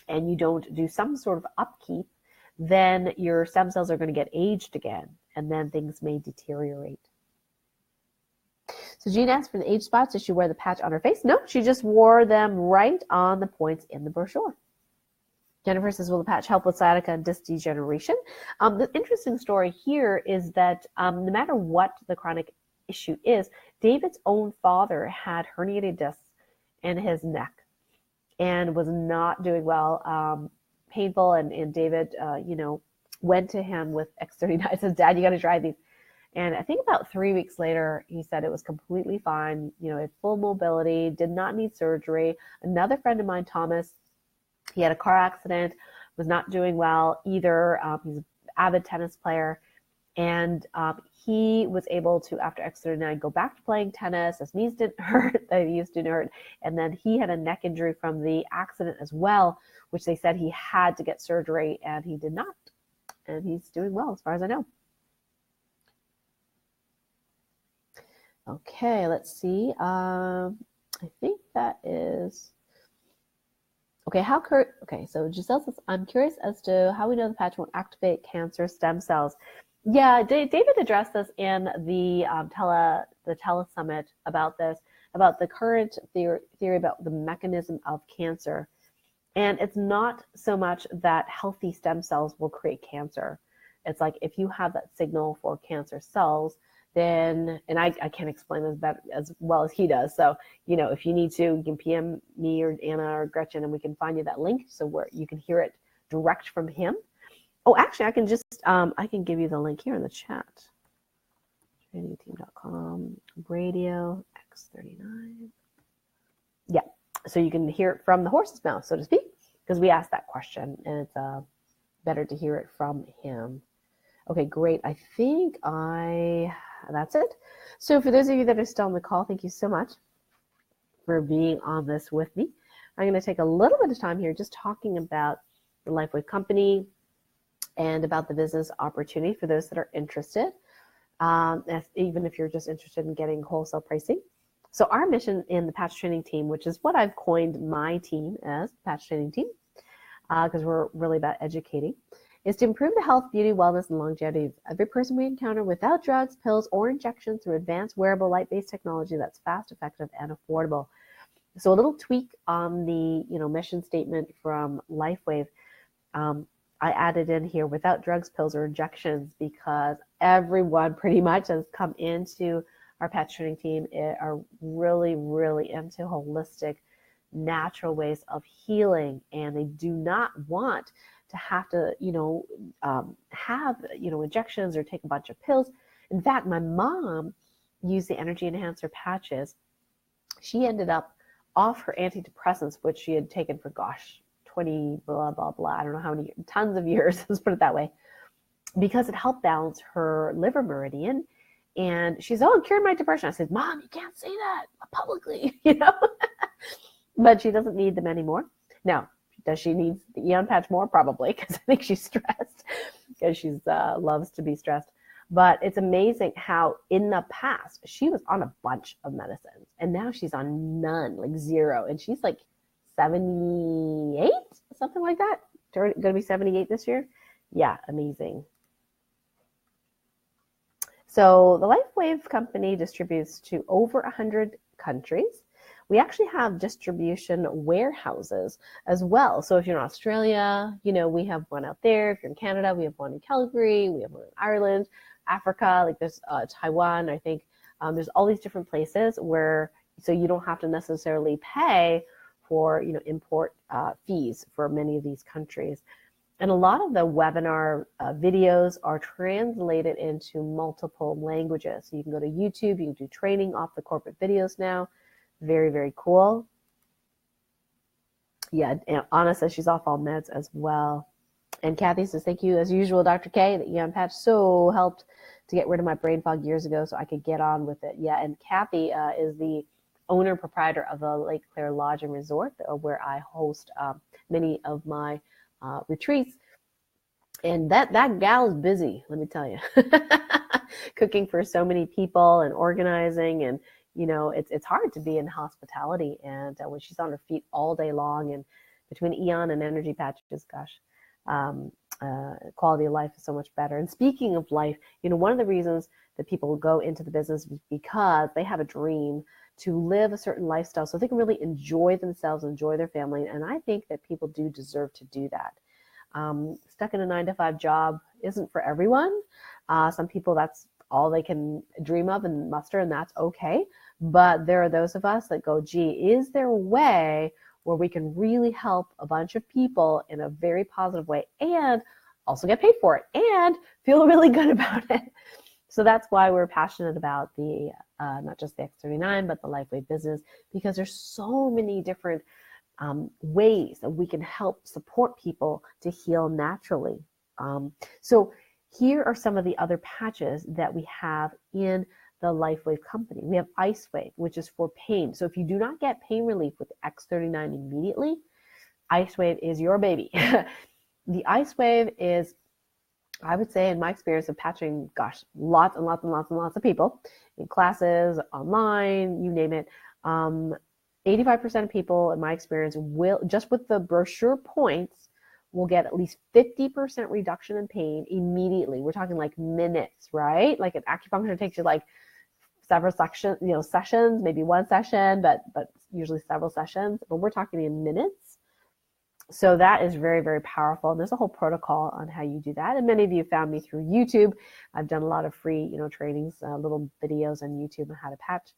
and you don't do some sort of upkeep, then your stem cells are going to get aged again, and then things may deteriorate. So Jean asked for the age spots. Did she wear the patch on her face? No, she just wore them right on the points in the brochure. Jennifer says, will the patch help with sciatica and disc degeneration? The interesting story here is that no matter what the chronic issue is, David's own father had herniated discs in his neck and was not doing well, painful. And David, went to him with X39, says, Dad, you got to try these. And I think about 3 weeks later, he said it was completely fine, had full mobility, did not need surgery. Another friend of mine, Thomas, he had a car accident, was not doing well either. He's an avid tennis player. And he was able to, after X39, go back to playing tennis. His knees didn't hurt, the knees didn't hurt. And then he had a neck injury from the accident as well, which they said he had to get surgery, and he did not. And he's doing well as far as I know. Okay, let's see. I think that is okay. Okay, so Giselle says, I'm curious as to how we know the patch won't activate cancer stem cells. Yeah, David addressed this in the tele summit about this, about the current theory about the mechanism of cancer. And it's not so much that healthy stem cells will create cancer. It's like if you have that signal for cancer cells, then, and I can't explain this as well as he does. So, if you need to, you can PM me or Anna or Gretchen, and we can find you that link so where you can hear it direct from him. Oh, actually, I can just, I can give you the link here in the chat. trainingteam.com, radio X39. Yeah, so you can hear it from the horse's mouth, so to speak, because we asked that question, and it's better to hear it from him. Okay, great. I think that's it. So for those of you that are still on the call, thank you so much for being on this with me. I'm going to take a little bit of time here just talking about the LifeWave company and about the business opportunity for those that are interested, even if you're just interested in getting wholesale pricing. So our mission in the patch training team, which is what I've coined my team as, the patch training team, because we're really about educating, is to improve the health, beauty, wellness, and longevity of every person we encounter without drugs, pills, or injections through advanced wearable light-based technology that's fast, effective, and affordable. So a little tweak on the mission statement from LifeWave. I added in here without drugs, pills, or injections, because everyone pretty much has come into our patch training team are really, really into holistic, natural ways of healing, and they do not want to have to, have, injections or take a bunch of pills. In fact, my mom used the energy enhancer patches. She ended up off her antidepressants, which she had taken for, 20, blah, blah, blah. I don't know how many, tons of years, let's put it that way, because it helped balance her liver meridian. And she's, it cured my depression. I said, Mom, you can't say that publicly, but she doesn't need them anymore. Now, does she need the Eon patch more? Probably, because I think she's stressed, because she loves to be stressed. But it's amazing how in the past, she was on a bunch of medicines, and now she's on none, like zero. And she's like 78, something like that. Going to be 78 this year. Yeah, amazing. So the LifeWave company distributes to over 100 countries. We actually have distribution warehouses as well. So if you're in Australia, we have one out there. If you're in Canada, we have one in Calgary. We have one in Ireland, Africa, like there's Taiwan, I think. There's all these different places where, so you don't have to necessarily pay for, import fees for many of these countries. And a lot of the webinar videos are translated into multiple languages. So you can go to YouTube, you can do training off the corporate videos now. Very, very cool. Yeah, and Anna says she's off all meds as well. And Kathy says, thank you as usual, Dr. K. The Eon patch so helped to get rid of my brain fog years ago so I could get on with it. Yeah, and Kathy is the owner proprietor of the Lake Claire Lodge and Resort, where I host many of my retreats. And that gal is busy, let me tell you. Cooking for so many people and organizing, and it's hard to be in hospitality. And when she's on her feet all day long, and between Eon and energy patches, gosh, quality of life is so much better. And speaking of life, one of the reasons that people go into the business is because they have a dream to live a certain lifestyle so they can really enjoy themselves, enjoy their family. And I think that people do deserve to do that. Stuck in a 9-to-5 job isn't for everyone. Some people, that's all they can dream of and muster, and that's okay. But there are those of us that go, gee, is there a way where we can really help a bunch of people in a very positive way and also get paid for it and feel really good about it? So that's why we're passionate about the not just the X39, but the LifeWave business, because there's so many different ways that we can help support people to heal naturally. So here are some of the other patches that we have in the LifeWave company. We have IceWave, which is for pain. So if you do not get pain relief with the X39 immediately, IceWave is your baby. The IceWave is, I would say, in my experience of patching, gosh, lots and lots and lots and lots of people in classes, online, you name it. 85% of people, in my experience, will, just with the brochure points, will get at least 50% reduction in pain immediately. We're talking like minutes, right? Like an acupuncture takes you like several sessions, maybe one session, but usually several sessions. But we're talking in minutes. So that is very, very powerful. And there's a whole protocol on how you do that. And many of you found me through YouTube. I've done a lot of free, trainings, little videos on YouTube on how to patch.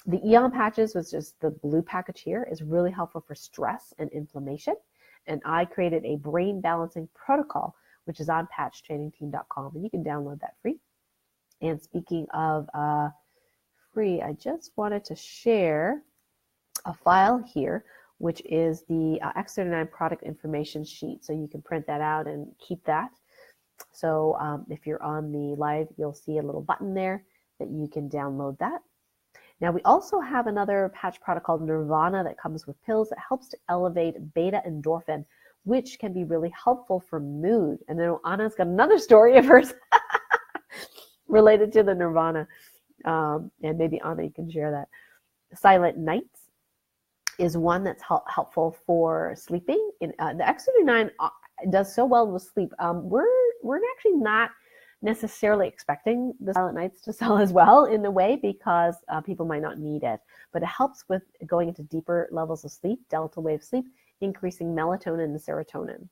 The Eon patches, was just the blue package here, is really helpful for stress and inflammation. And I created a brain balancing protocol, which is on patchtrainingteam.com, and you can download that free. And speaking of free, I just wanted to share a file here, which is the X39 product information sheet. So you can print that out and keep that. So if you're on the live, you'll see a little button there that you can download that. Now, we also have another patch product called Nirvana that comes with pills that helps to elevate beta endorphin, which can be really helpful for mood. And then Anna's got another story of hers related to the Nirvana. And maybe Anna, you can share that. Silent Nights is one that's helpful for sleeping. The X39 does so well with sleep. We're actually not necessarily expecting the Silent Nights to sell as well in a way, because people might not need it, but it helps with going into deeper levels of sleep, delta wave sleep, increasing melatonin and serotonin.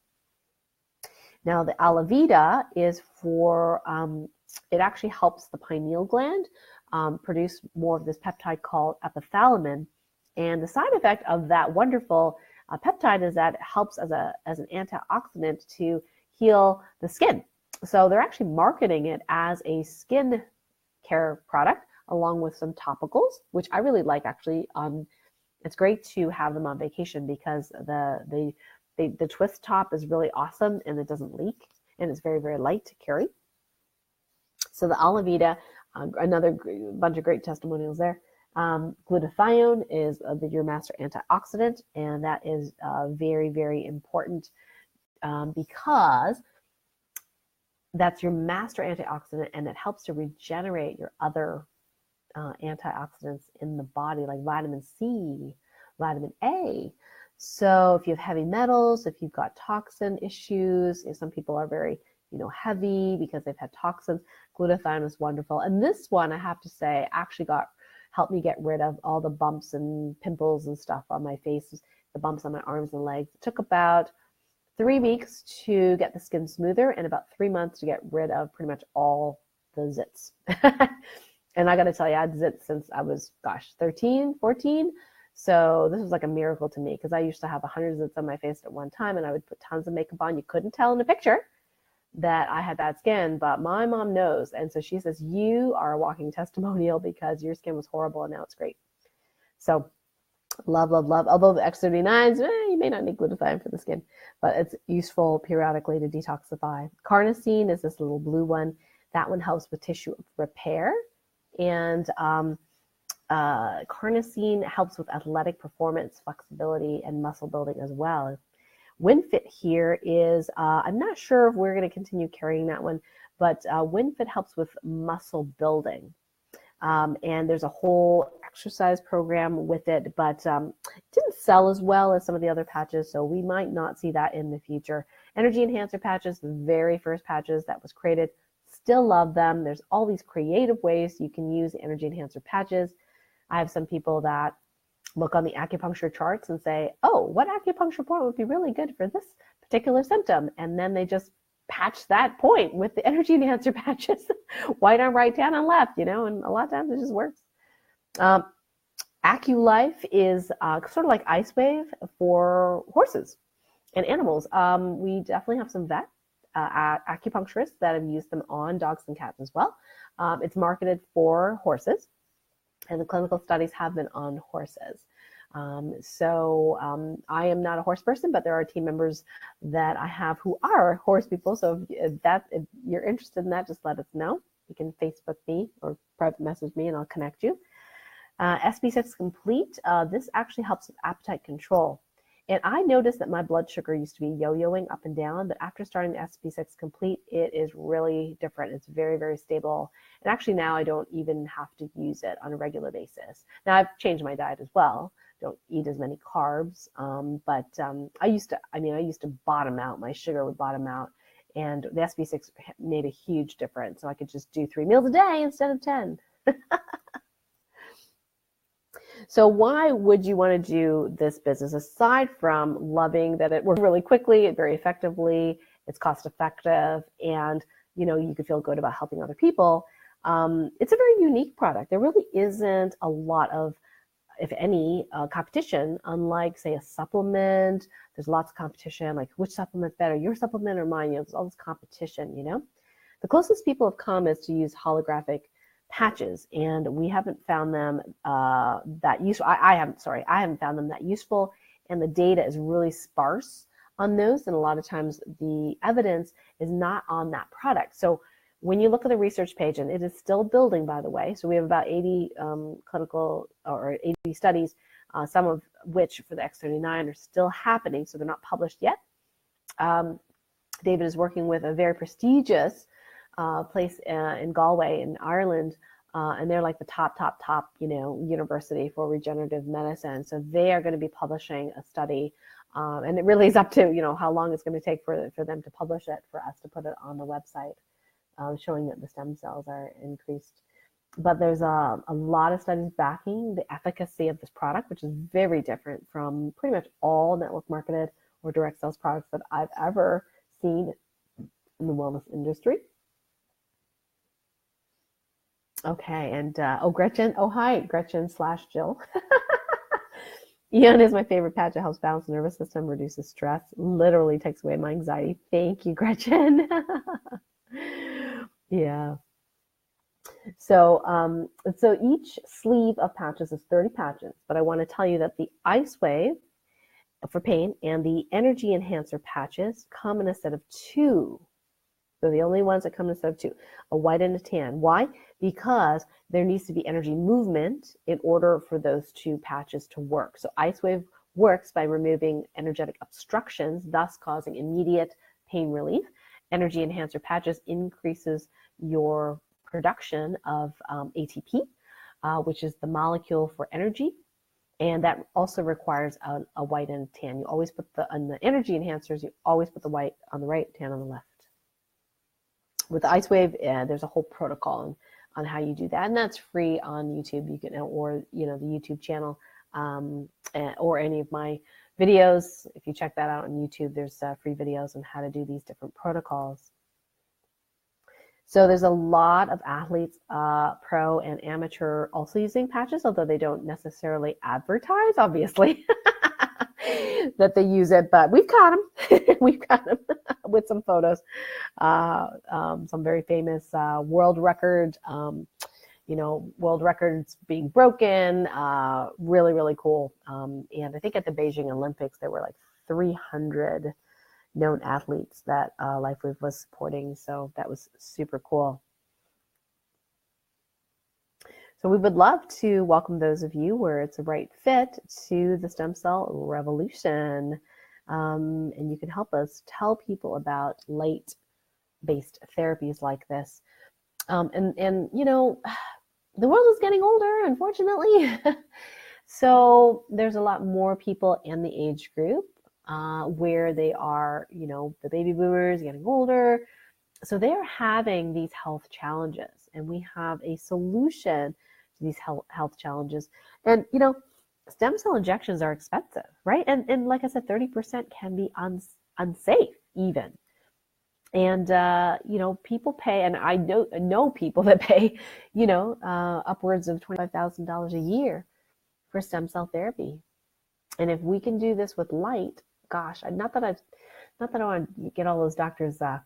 Now the Alavida is for, it actually helps the pineal gland produce more of this peptide called epithalamin, and the side effect of that wonderful peptide is that it helps as an antioxidant to heal the skin. So they're actually marketing it as a skin care product along with some topicals, which I really like actually. It's great to have them on vacation because the twist top is really awesome and it doesn't leak and it's very, very light to carry. So the Alavida, another bunch of great testimonials there. Glutathione is your master antioxidant, and that is very, very important because that's your master antioxidant, and it helps to regenerate your other antioxidants in the body, like vitamin C, vitamin A. So if you have heavy metals, if you've got toxin issues, some people are very, heavy because they've had toxins, glutathione is wonderful. And this one, I have to say, actually helped me get rid of all the bumps and pimples and stuff on my face, the bumps on my arms and legs. It took about 3 weeks to get the skin smoother and about 3 months to get rid of pretty much all the zits. And I got to tell you, I had zits since I was, 13, 14. So this was like a miracle to me because I used to have 100 zits on my face at one time and I would put tons of makeup on. You couldn't tell in the picture that I had bad skin, but my mom knows. And so she says, you are a walking testimonial because your skin was horrible and now it's great. So love, love, love. Although the X39s, you may not need glutathione for the skin, but it's useful periodically to detoxify. Carnosine is this little blue one. That one helps with tissue repair. And carnosine helps with athletic performance, flexibility, and muscle building as well. WinFit here is, I'm not sure if we're going to continue carrying that one, but WinFit helps with muscle building. And there's a whole exercise program with it, but it didn't sell as well as some of the other patches, so we might not see that in the future. Energy enhancer patches, the very first patches that was created, still love them. There's all these creative ways you can use energy enhancer patches. I have some people that look on the acupuncture charts and say, oh, what acupuncture point would be really good for this particular symptom? And then they just patch that point with the energy enhancer patches, white on right, tan on left, and a lot of times it just works. AccuLife is sort of like LifeWave for horses and animals. We definitely have some vet acupuncturists that have used them on dogs and cats as well. It's marketed for horses, and the clinical studies have been on horses. I am not a horse person, but there are team members that I have who are horse people. So if you're interested in that, just let us know. You can Facebook me or private message me and I'll connect you. SB6 Complete, this actually helps with appetite control. And I noticed that my blood sugar used to be yo-yoing up and down, but after starting the SB6 Complete, it is really different. It's very, very stable. And actually now I don't even have to use it on a regular basis. Now I've changed my diet as well. Don't eat as many carbs, but I used to bottom out. My sugar would bottom out, and the SB6 made a huge difference. So I could just do 3 meals a day instead of 10. So why would you want to do this business aside from loving that it works really quickly, very effectively, it's cost effective, and you can feel good about helping other people? It's a very unique product. There really isn't a lot of, if any, competition, unlike, say, a supplement. There's lots of competition, like which supplement's better, your supplement or mine? There's all this competition, The closest people have come is to use holographic patches, and we haven't found them that useful. I haven't found them that useful, and the data is really sparse on those, and a lot of times the evidence is not on that product. So when you look at the research page, and it is still building, by the way, so we have about 80 clinical or 80 studies, some of which for the X39 are still happening, so they're not published yet. David is working with a very prestigious place in Galway in Ireland, and they're like the top, university for regenerative medicine. So they are going to be publishing a study, and it really is up to, how long it's going to take for them to publish it, for us to put it on the website, showing that the stem cells are increased. But there's a lot of studies backing the efficacy of this product, which is very different from pretty much all network marketed or direct sales products that I've ever seen in the wellness industry. Okay, and Gretchen, hi, Gretchen/Jill. Ian is my favorite patch. It helps balance the nervous system, reduces stress, literally takes away my anxiety. Thank you, Gretchen. Yeah. So, so each sleeve of patches is 30 patches, but I want to tell you that the LifeWave for pain and the energy enhancer patches come in a set of 2. They're the only ones that come in a set of 2, a white and a tan. Why? Because there needs to be energy movement in order for those 2 patches to work. So LifeWave works by removing energetic obstructions, thus causing immediate pain relief. Energy enhancer patches increases your production of ATP, which is the molecule for energy. And that also requires a white and a tan. You always put on the energy enhancers, you always put the white on the right, tan on the left. With the LifeWave, there's a whole protocol on how you do that, and that's free on YouTube. You can, or the YouTube channel, or any of my videos. If you check that out on YouTube, there's free videos on how to do these different protocols. So there's a lot of athletes, pro and amateur, also using patches, although they don't necessarily advertise, obviously, that they use it. But we've caught them. We've got them with some photos. Some very famous world record, world records being broken. Really, really cool. And I think at the Beijing Olympics, there were like 300 known athletes that LifeWave was supporting. So that was super cool. So we would love to welcome those of you where it's a right fit to the stem cell revolution. And you can help us tell people about light-based therapies like this. the world is getting older, unfortunately. So there's a lot more people in the age group where they are, the baby boomers getting older. So they're having these health challenges, and we have a solution to these health challenges. And, stem cell injections are expensive, right? And like I said, 30% can be unsafe even. And, people pay, and I know people that pay, upwards of $25,000 a year for stem cell therapy. And if we can do this with light, gosh, not that I want to get all those doctors out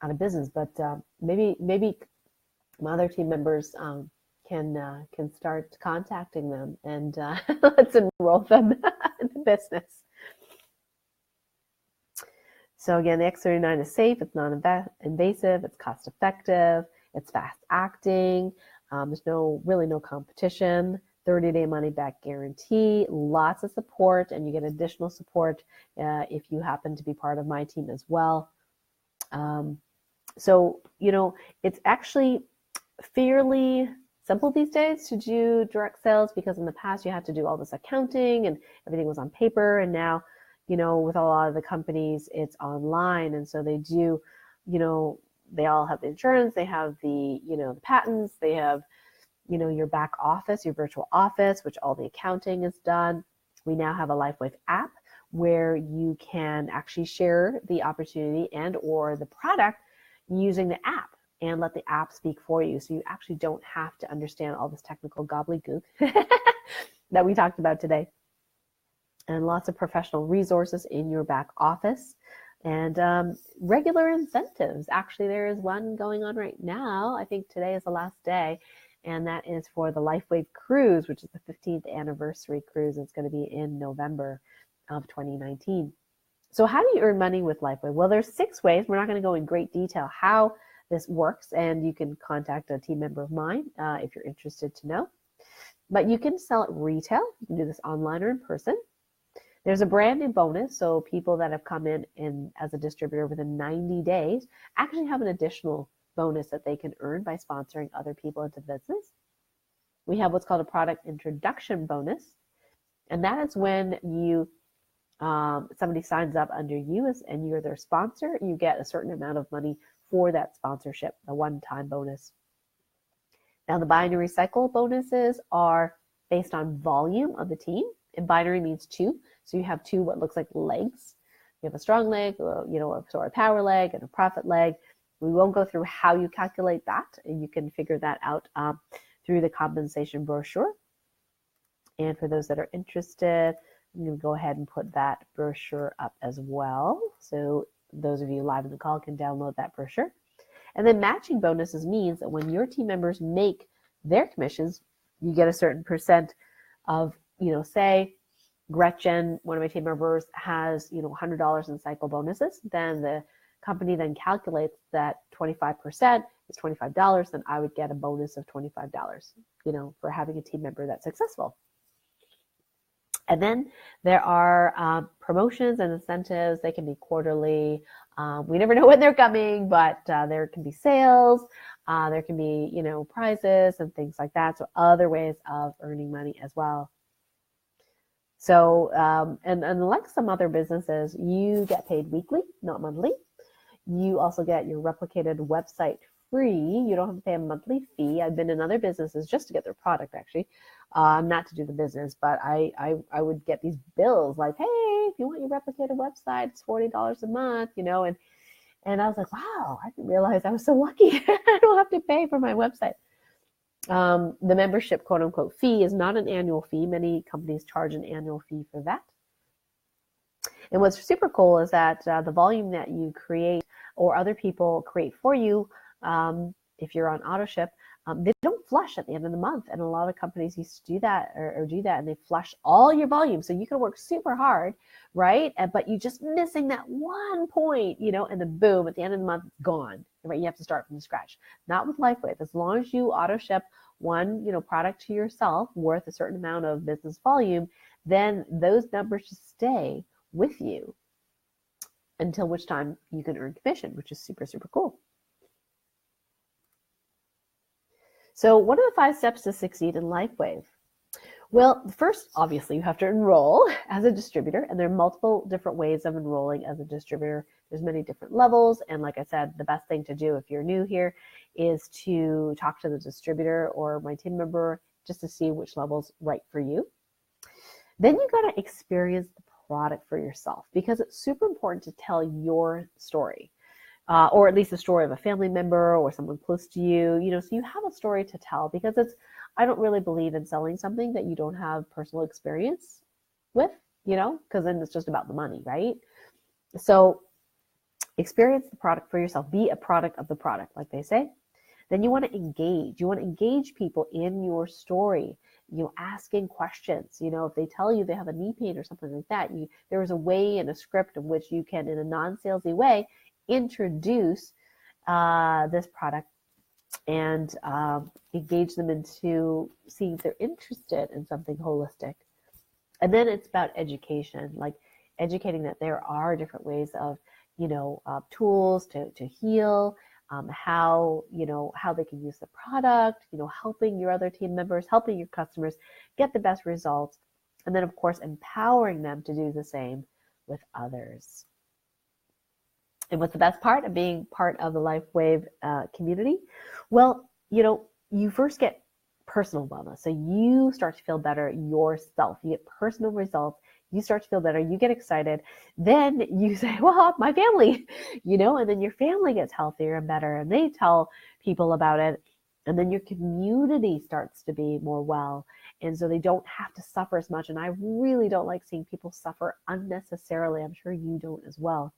of business, but maybe my other team members can start contacting them, and let's enroll them in the business. So again, the X39 is safe, it's non-invasive, it's cost-effective, it's fast-acting, there's really no competition, 30-day money-back guarantee, lots of support, and you get additional support if you happen to be part of my team as well. So, it's actually fairly simple these days to do direct sales, because in the past you had to do all this accounting and everything was on paper, and now, with a lot of the companies, it's online. And so they do, they all have the insurance, they have the, the patents, they have, your back office, your virtual office, which all the accounting is done. We now have a LifeWave app where you can actually share the opportunity and or the product using the app and let the app speak for you. So you actually don't have to understand all this technical gobbledygook that we talked about today. And lots of professional resources in your back office, and regular incentives. Actually, there is one going on right now. I think today is the last day, and that is for the LifeWave Cruise, which is the 15th anniversary cruise. It's going to be in November of 2019. So how do you earn money with LifeWave? Well, there's 6 ways. We're not going to go in great detail how this works, and you can contact a team member of mine if you're interested to know. But you can sell at retail. You can do this online or in person. There's a branding bonus, so people that have come in as a distributor within 90 days actually have an additional bonus that they can earn by sponsoring other people into business. We have what's called a product introduction bonus, and that is when somebody signs up under you and you're their sponsor. You get a certain amount of money for that sponsorship, a one-time bonus. Now, the binary cycle bonuses are based on volume of the team, and binary means 2. So you have 2 what looks like legs. You have a strong leg, a power leg, and a profit leg. We won't go through how you calculate that, and you can figure that out through the compensation brochure. And for those that are interested, I'm going to go ahead and put that brochure up as well. So those of you live in the call can download that brochure. And then matching bonuses means that when your team members make their commissions, you get a certain percent of, say, Gretchen, one of my team members, has $100 in cycle bonuses. Then the company then calculates that 25% is $25. Then I would get a bonus of $25, for having a team member that's successful. And then there are promotions and incentives. They can be quarterly. We never know when they're coming, but there can be sales. There can be prizes and things like that. So other ways of earning money as well. So, and like some other businesses, you get paid weekly, not monthly. You also get your replicated website free. You don't have to pay a monthly fee. I've been in other businesses just to get their product, actually, not to do the business, but I would get these bills like, hey, if you want your replicated website, it's $40 a month, and I was like, wow, I didn't realize I was so lucky. I don't have to pay for my website. The membership, quote unquote, fee is not an annual fee. Many companies charge an annual fee for that. And what's super cool is that the volume that you create or other people create for you, if you're on AutoShip, they don't flush at the end of the month. And a lot of companies used to do that or do that, and they flush all your volume. So you can work super hard, right? But you're just missing that one point, and then boom, at the end of the month, it's gone, right? You have to start from scratch. Not with LifeWave. As long as you AutoShip one, product to yourself worth a certain amount of business volume, then those numbers just stay with you until which time you can earn commission, which is super, super cool. So what are the 5 steps to succeed in LifeWave? Well, first, obviously, you have to enroll as a distributor, and there are multiple different ways of enrolling as a distributor. There's many different levels, and like I said, the best thing to do if you're new here is to talk to the distributor or my team member just to see which level's right for you. Then you got to experience the product for yourself, because it's super important to tell your story. Or at least the story of a family member or someone close to you, so you have a story to tell, because I don't really believe in selling something that you don't have personal experience with, because then it's just about the money, right? So experience the product for yourself, be a product of the product, like they say. Then you want to engage. You want to engage people in your story, asking questions. If they tell you they have a knee pain or something like that, there is a way and a script in which you can, in a non-salesy way, introduce this product and engage them into seeing if they're interested in something holistic. And then it's about education, like educating that there are different ways of, tools to heal, how they can use the product, helping your other team members, helping your customers get the best results. And then, of course, empowering them to do the same with others. And what's the best part of being part of the LifeWave community? Well, you first get personal wellness. So you start to feel better yourself. You get personal results. You start to feel better. You get excited. Then you say, well, my family, and then your family gets healthier and better, and they tell people about it. And then your community starts to be more well. And so they don't have to suffer as much. And I really don't like seeing people suffer unnecessarily. I'm sure you don't as well.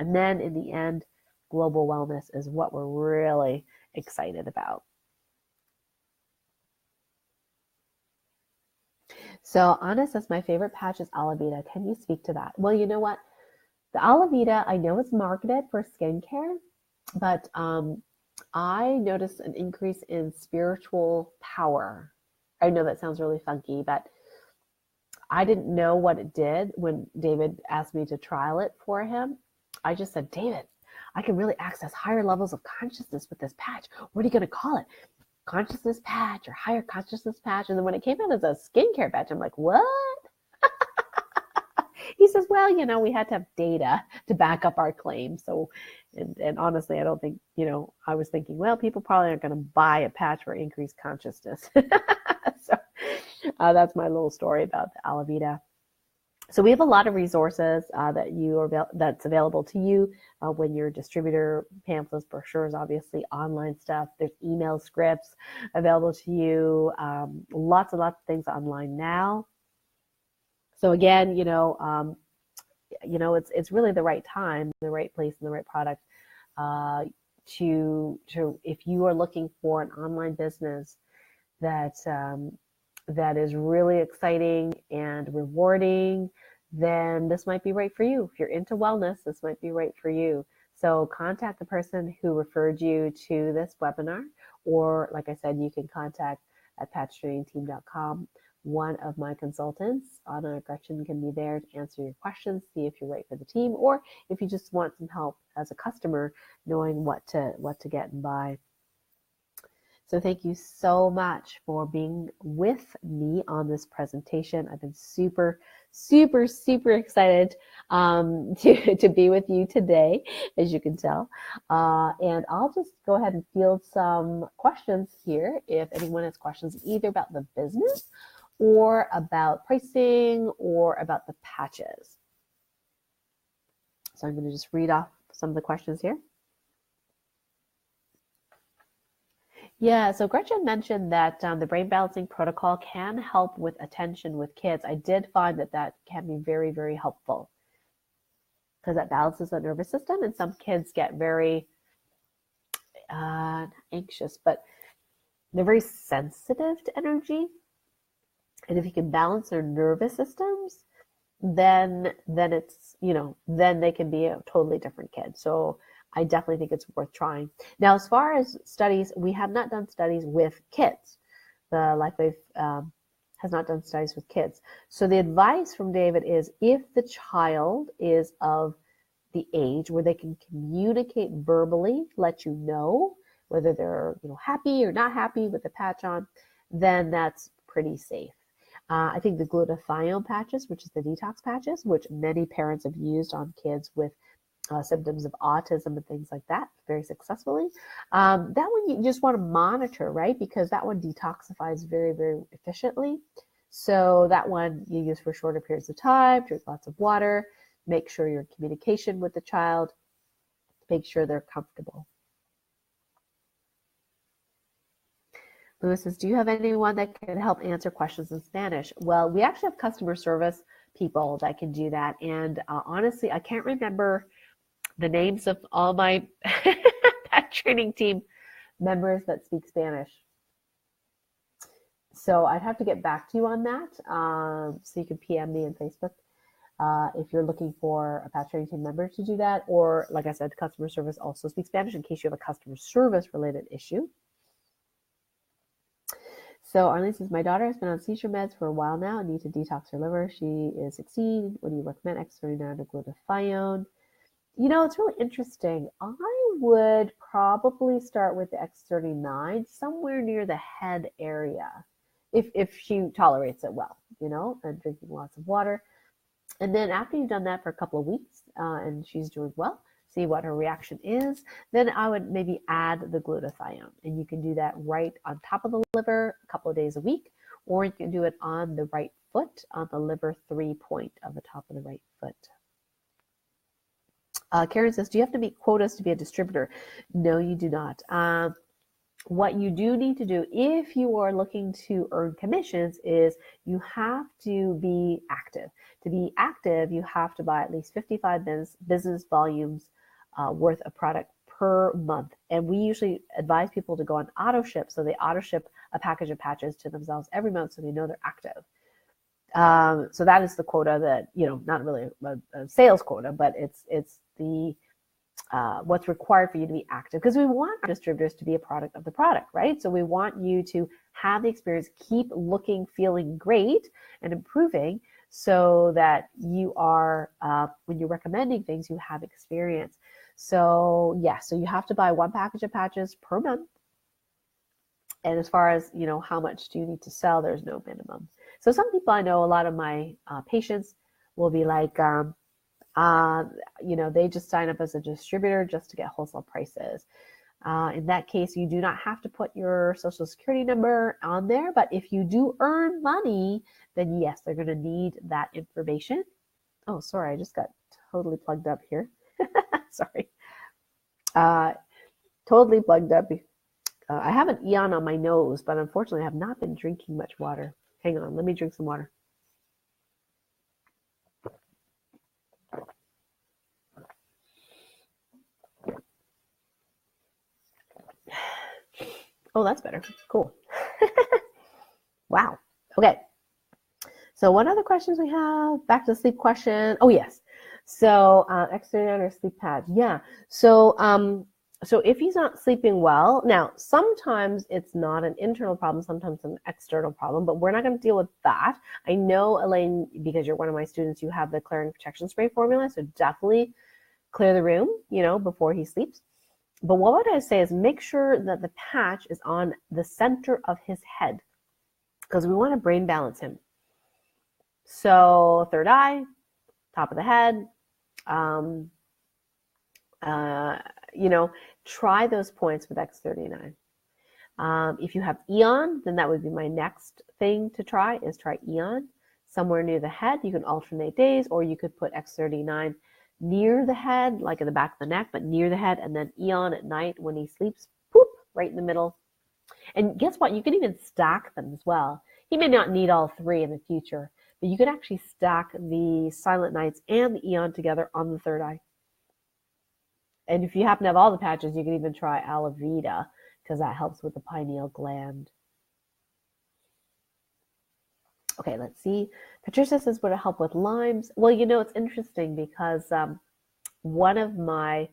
And then in the end, global wellness is what we're really excited about. So Anna says, my favorite patch is Alavita. Can you speak to that? Well, you know what? The Alavita, I know it's marketed for skincare, but I noticed an increase in spiritual power. I know that sounds really funky, but I didn't know what it did when David asked me to trial it for him. I just said, David, I can really access higher levels of consciousness with this patch. What are you going to call it? Consciousness patch or higher consciousness patch? And then when it came out as a skincare patch, I'm like, what? He says, well, we had to have data to back up our claim. So, and honestly, I don't think, I was thinking, well, people probably aren't going to buy a patch for increased consciousness. So that's my little story about the Alavita. So we have a lot of resources that's available to you when you're a distributor, pamphlets, brochures, obviously online stuff. There's email scripts available to you. Lots and lots of things online now. So again, it's really the right time, the right place, and the right product to if you are looking for an online business that is really exciting and rewarding, then this might be right for you. If you're into wellness, this might be right for you. So contact the person who referred you to this webinar, or like I said, you can contact at patchtrainingteam.com. One of my consultants, Anna or Gretchen, can be there to answer your questions, see if you're right for the team, or if you just want some help as a customer knowing what to get and buy. So thank you so much for being with me on this presentation. I've been super, super, super excited to be with you today, as you can tell. And I'll just go ahead and field some questions here if anyone has questions either about the business or about pricing or about the patches. So I'm going to just read off some of the questions here. Yeah, so Gretchen mentioned that the brain balancing protocol can help with attention with kids. I did find that can be very, very helpful because that balances the nervous system, and some kids get very anxious, but they're very sensitive to energy. And if you can balance their nervous systems, then it's, then they can be a totally different kid. So I definitely think it's worth trying. Now, as far as studies, we have not done studies with kids. The LifeWave has not done studies with kids. So the advice from David is if the child is of the age where they can communicate verbally, let you know whether they're happy or not happy with the patch on, then that's pretty safe. I think the glutathione patches, which is the detox patches, which many parents have used on kids with symptoms of autism and things like that very successfully. That one you just want to monitor, right? Because that one detoxifies very, very efficiently. So that one you use for shorter periods of time, drink lots of water, make sure you're in communication with the child, make sure they're comfortable. Lewis says, do you have anyone that can help answer questions in Spanish? Well, we actually have customer service people that can do that. And honestly, I can't remember the names of all my that training team members that speak Spanish. So I'd have to get back to you on that. So you can PM me on Facebook if you're looking for a PATH training team member to do that. Or like I said, customer service also speaks Spanish in case you have a customer service related issue. So Arlene says, my daughter has been on seizure meds for a while now and needs to detox her liver. She is 16. What do you recommend? X39 or glutathione? It's really interesting. I would probably start with the X39 somewhere near the head area if she tolerates it well, and drinking lots of water. And then after you've done that for a couple of weeks and she's doing well, see what her reaction is, then I would maybe add the glutathione. And you can do that right on top of the liver a couple of days a week, or you can do it on the right foot, on the liver 3 point of the top of the right foot. Karen says, do you have to meet quotas to be a distributor? No, you do not. What you do need to do if you are looking to earn commissions is you have to be active. To be active, you have to buy at least 55 business volumes worth of product per month. And we usually advise people to go on auto ship. So they auto ship a package of patches to themselves every month so they know they're active. So that is the quota that, not really a sales quota, but it's the what's required for you to be active, because we want our distributors to be a product of the product, right? So we want you to have the experience, keep looking, feeling great and improving, so that you are, when you're recommending things, you have experience. So yeah, so you have to buy one package of patches per month. And as far as, how much do you need to sell, there's no minimum. So some people I know, a lot of my patients will be like, they just sign up as a distributor just to get wholesale prices. In that case, you do not have to put your social security number on there, but if you do earn money, then yes, they're going to need that information. Oh, sorry, I just got totally plugged up here. Sorry. Totally plugged up. I have an Eon on my nose, but unfortunately I have not been drinking much water. Hang on, let me drink some water. Oh, that's better. Cool. Wow. Okay. So what other questions we have? Back to the sleep question. Oh, yes. So X39 or sleep pads. Yeah. So so if he's not sleeping well, now sometimes it's not an internal problem, sometimes an external problem, but we're not going to deal with that. I know, Elaine, because you're one of my students, you have the clearing protection spray formula, so definitely clear the room, before he sleeps. But what I say is make sure that the patch is on the center of his head, because we want to brain balance him. So third eye, top of the head, try those points with X39. If you have Eon, then that would be my next thing to try, is try Eon somewhere near the head. You can alternate days, or you could put X39 near the head, like in the back of the neck, but near the head, and then Eon at night when he sleeps, poop, right in the middle. And guess what? You can even stack them as well. He may not need all three in the future, but you could actually stack the Silent Nights and the Eon together on the third eye. And if you happen to have all the patches, you can even try Aloe Vera, because that helps with the pineal gland. Okay, let's see. Patricia says, would it help with Lyme's? Well, it's interesting because one of my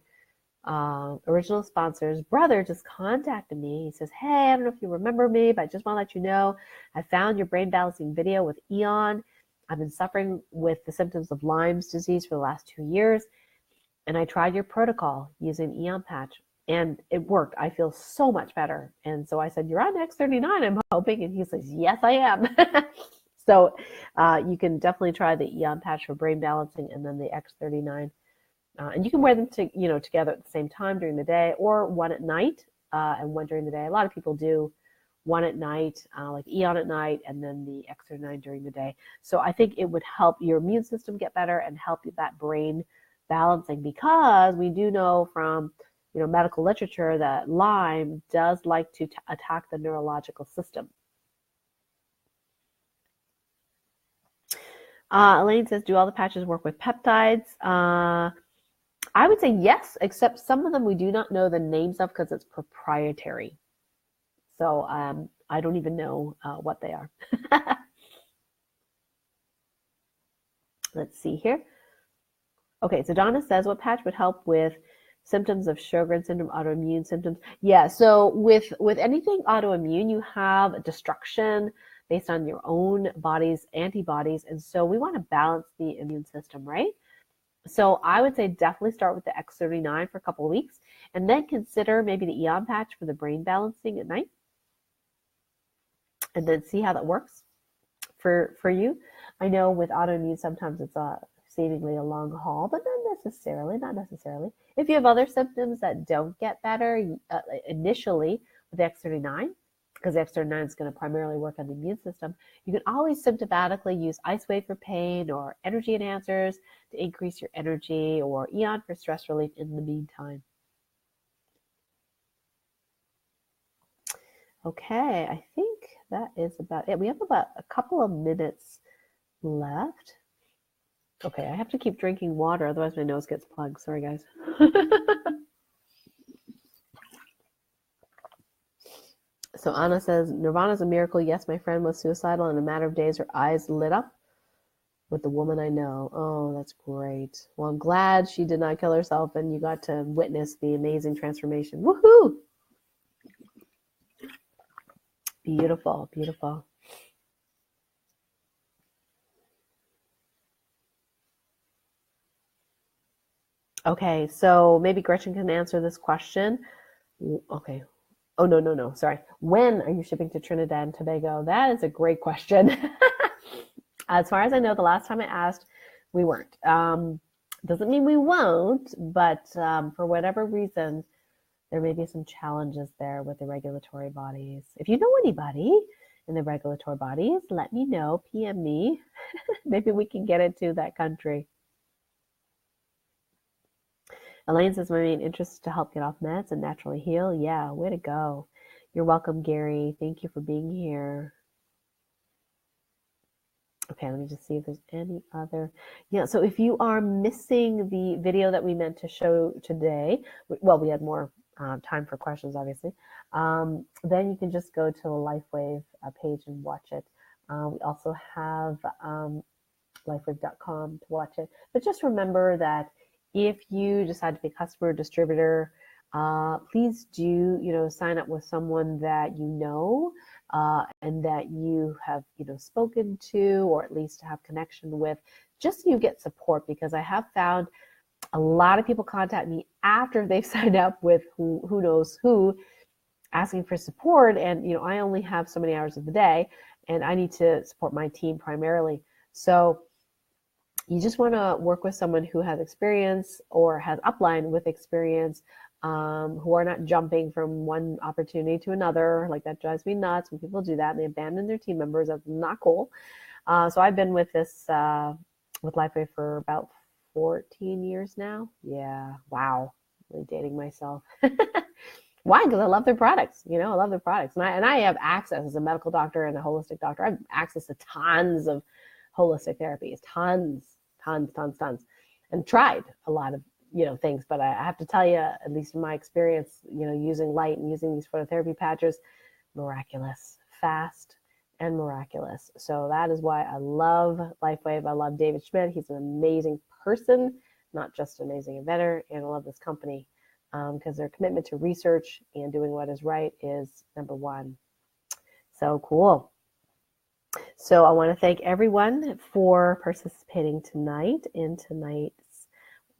original sponsors' brother just contacted me. He says, hey, I don't know if you remember me, but I just want to let you know, I found your brain balancing video with Eon. I've been suffering with the symptoms of Lyme's disease for the last 2 years, and I tried your protocol using Eon patch. And it worked. I feel so much better. And so I said, you're on X39, I'm hoping. And he says, yes, I am. So you can definitely try the Eon patch for brain balancing and then the X39. And you can wear them together at the same time during the day, or one at night and one during the day. A lot of people do one at night, like Eon at night, and then the X39 during the day. So I think it would help your immune system get better and help that brain balancing, because we do know from medical literature that Lyme does like to attack the neurological system. Elaine says, do all the patches work with peptides? I would say yes, except some of them we do not know the names of because it's proprietary. So I don't even know what they are. Let's see here. Okay, so Donna says, what patch would help with symptoms of Sjogren's syndrome, autoimmune symptoms? Yeah, so with anything autoimmune, you have destruction based on your own body's antibodies. And so we want to balance the immune system, right? So I would say definitely start with the X39 for a couple of weeks, and then consider maybe the Eon patch for the brain balancing at night, and then see how that works for you. I know with autoimmune, sometimes it's seemingly a long haul, but not necessarily. If you have other symptoms that don't get better initially with the X39, because the X39 is going to primarily work on the immune system, you can always symptomatically use LifeWave for pain or energy enhancers to increase your energy, or Eon for stress relief in the meantime. Okay, I think that is about it. We have about a couple of minutes left. Okay, I have to keep drinking water, otherwise my nose gets plugged. Sorry, guys. So Anna says, Nirvana's a miracle. Yes, my friend was suicidal. In a matter of days, her eyes lit up with the woman I know. Oh, that's great. Well, I'm glad she did not kill herself and you got to witness the amazing transformation. Woohoo! Beautiful, beautiful. Okay, so maybe Gretchen can answer this question. Okay. Oh, no. Sorry. When are you shipping to Trinidad and Tobago? That is a great question. As far as I know, the last time I asked, we weren't. Doesn't mean we won't, but for whatever reason, there may be some challenges there with the regulatory bodies. If you know anybody in the regulatory bodies, let me know, PM me. Maybe we can get it to that country. Elaine says, my main interest is to help get off meds and naturally heal. Yeah, way to go. You're welcome, Gary. Thank you for being here. Okay, let me just see if there's any other. Yeah, so if you are missing the video that we meant to show today, well, we had more time for questions, obviously, then you can just go to the LifeWave page and watch it. We also have LifeWave.com to watch it. But just remember that if you decide to be a customer or distributor, please do, sign up with someone that you know and that you have, spoken to, or at least have connection with, just so you get support. Because I have found a lot of people contact me after they've signed up with who knows who, asking for support, and I only have so many hours of the day, and I need to support my team primarily. So you just want to work with someone who has experience or has upline with experience, who are not jumping from one opportunity to another. Like, that drives me nuts when people do that and they abandon their team members. That's not cool. So I've been with this, with LifeWave for about 14 years now. Yeah, wow, really dating myself. Why? Because I love their products. I love their products, and I have access as a medical doctor and a holistic doctor. I have access to tons of holistic therapies, tons, and tried a lot of things. But I have to tell you, at least in my experience, using light and using these phototherapy patches, miraculous, fast and miraculous. So that is why I love LifeWave. I love David Schmidt. He's an amazing person, not just an amazing inventor, and I love this company because their commitment to research and doing what is right is number one. So cool. So I want to thank everyone for participating tonight in tonight's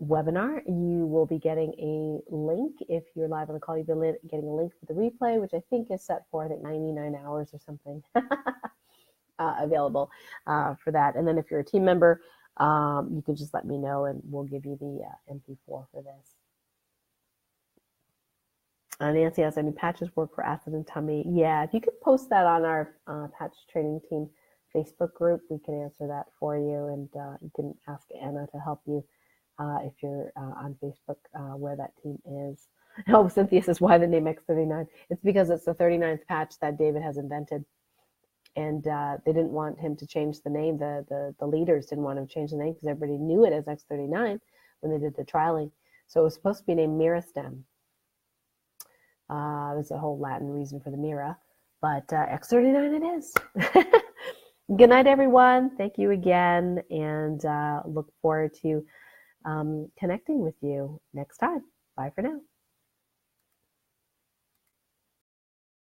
webinar, you will be getting a link. If you're live on the call, you'll be getting a link for the replay, which I think is set for, I think, 99 hours or something available for that. And then if you're a team member, you can just let me know and we'll give you the MP4 for this. Nancy asks, any patches work for acid and tummy? Yeah, if you could post that on our patch training team Facebook group, we can answer that for you, and you can ask Anna to help you if you're on Facebook where that team is. Oh, Cynthia says, why the name X39? It's because it's the 39th patch that David has invented, and they didn't want him to change the name. The leaders didn't want him to change the name because everybody knew it as X39 when they did the trialing. So it was supposed to be named Meristem. There's a whole Latin reason for the Mira, but X39 it is. Good night, everyone. Thank you again, and look forward to connecting with you next time. Bye for now.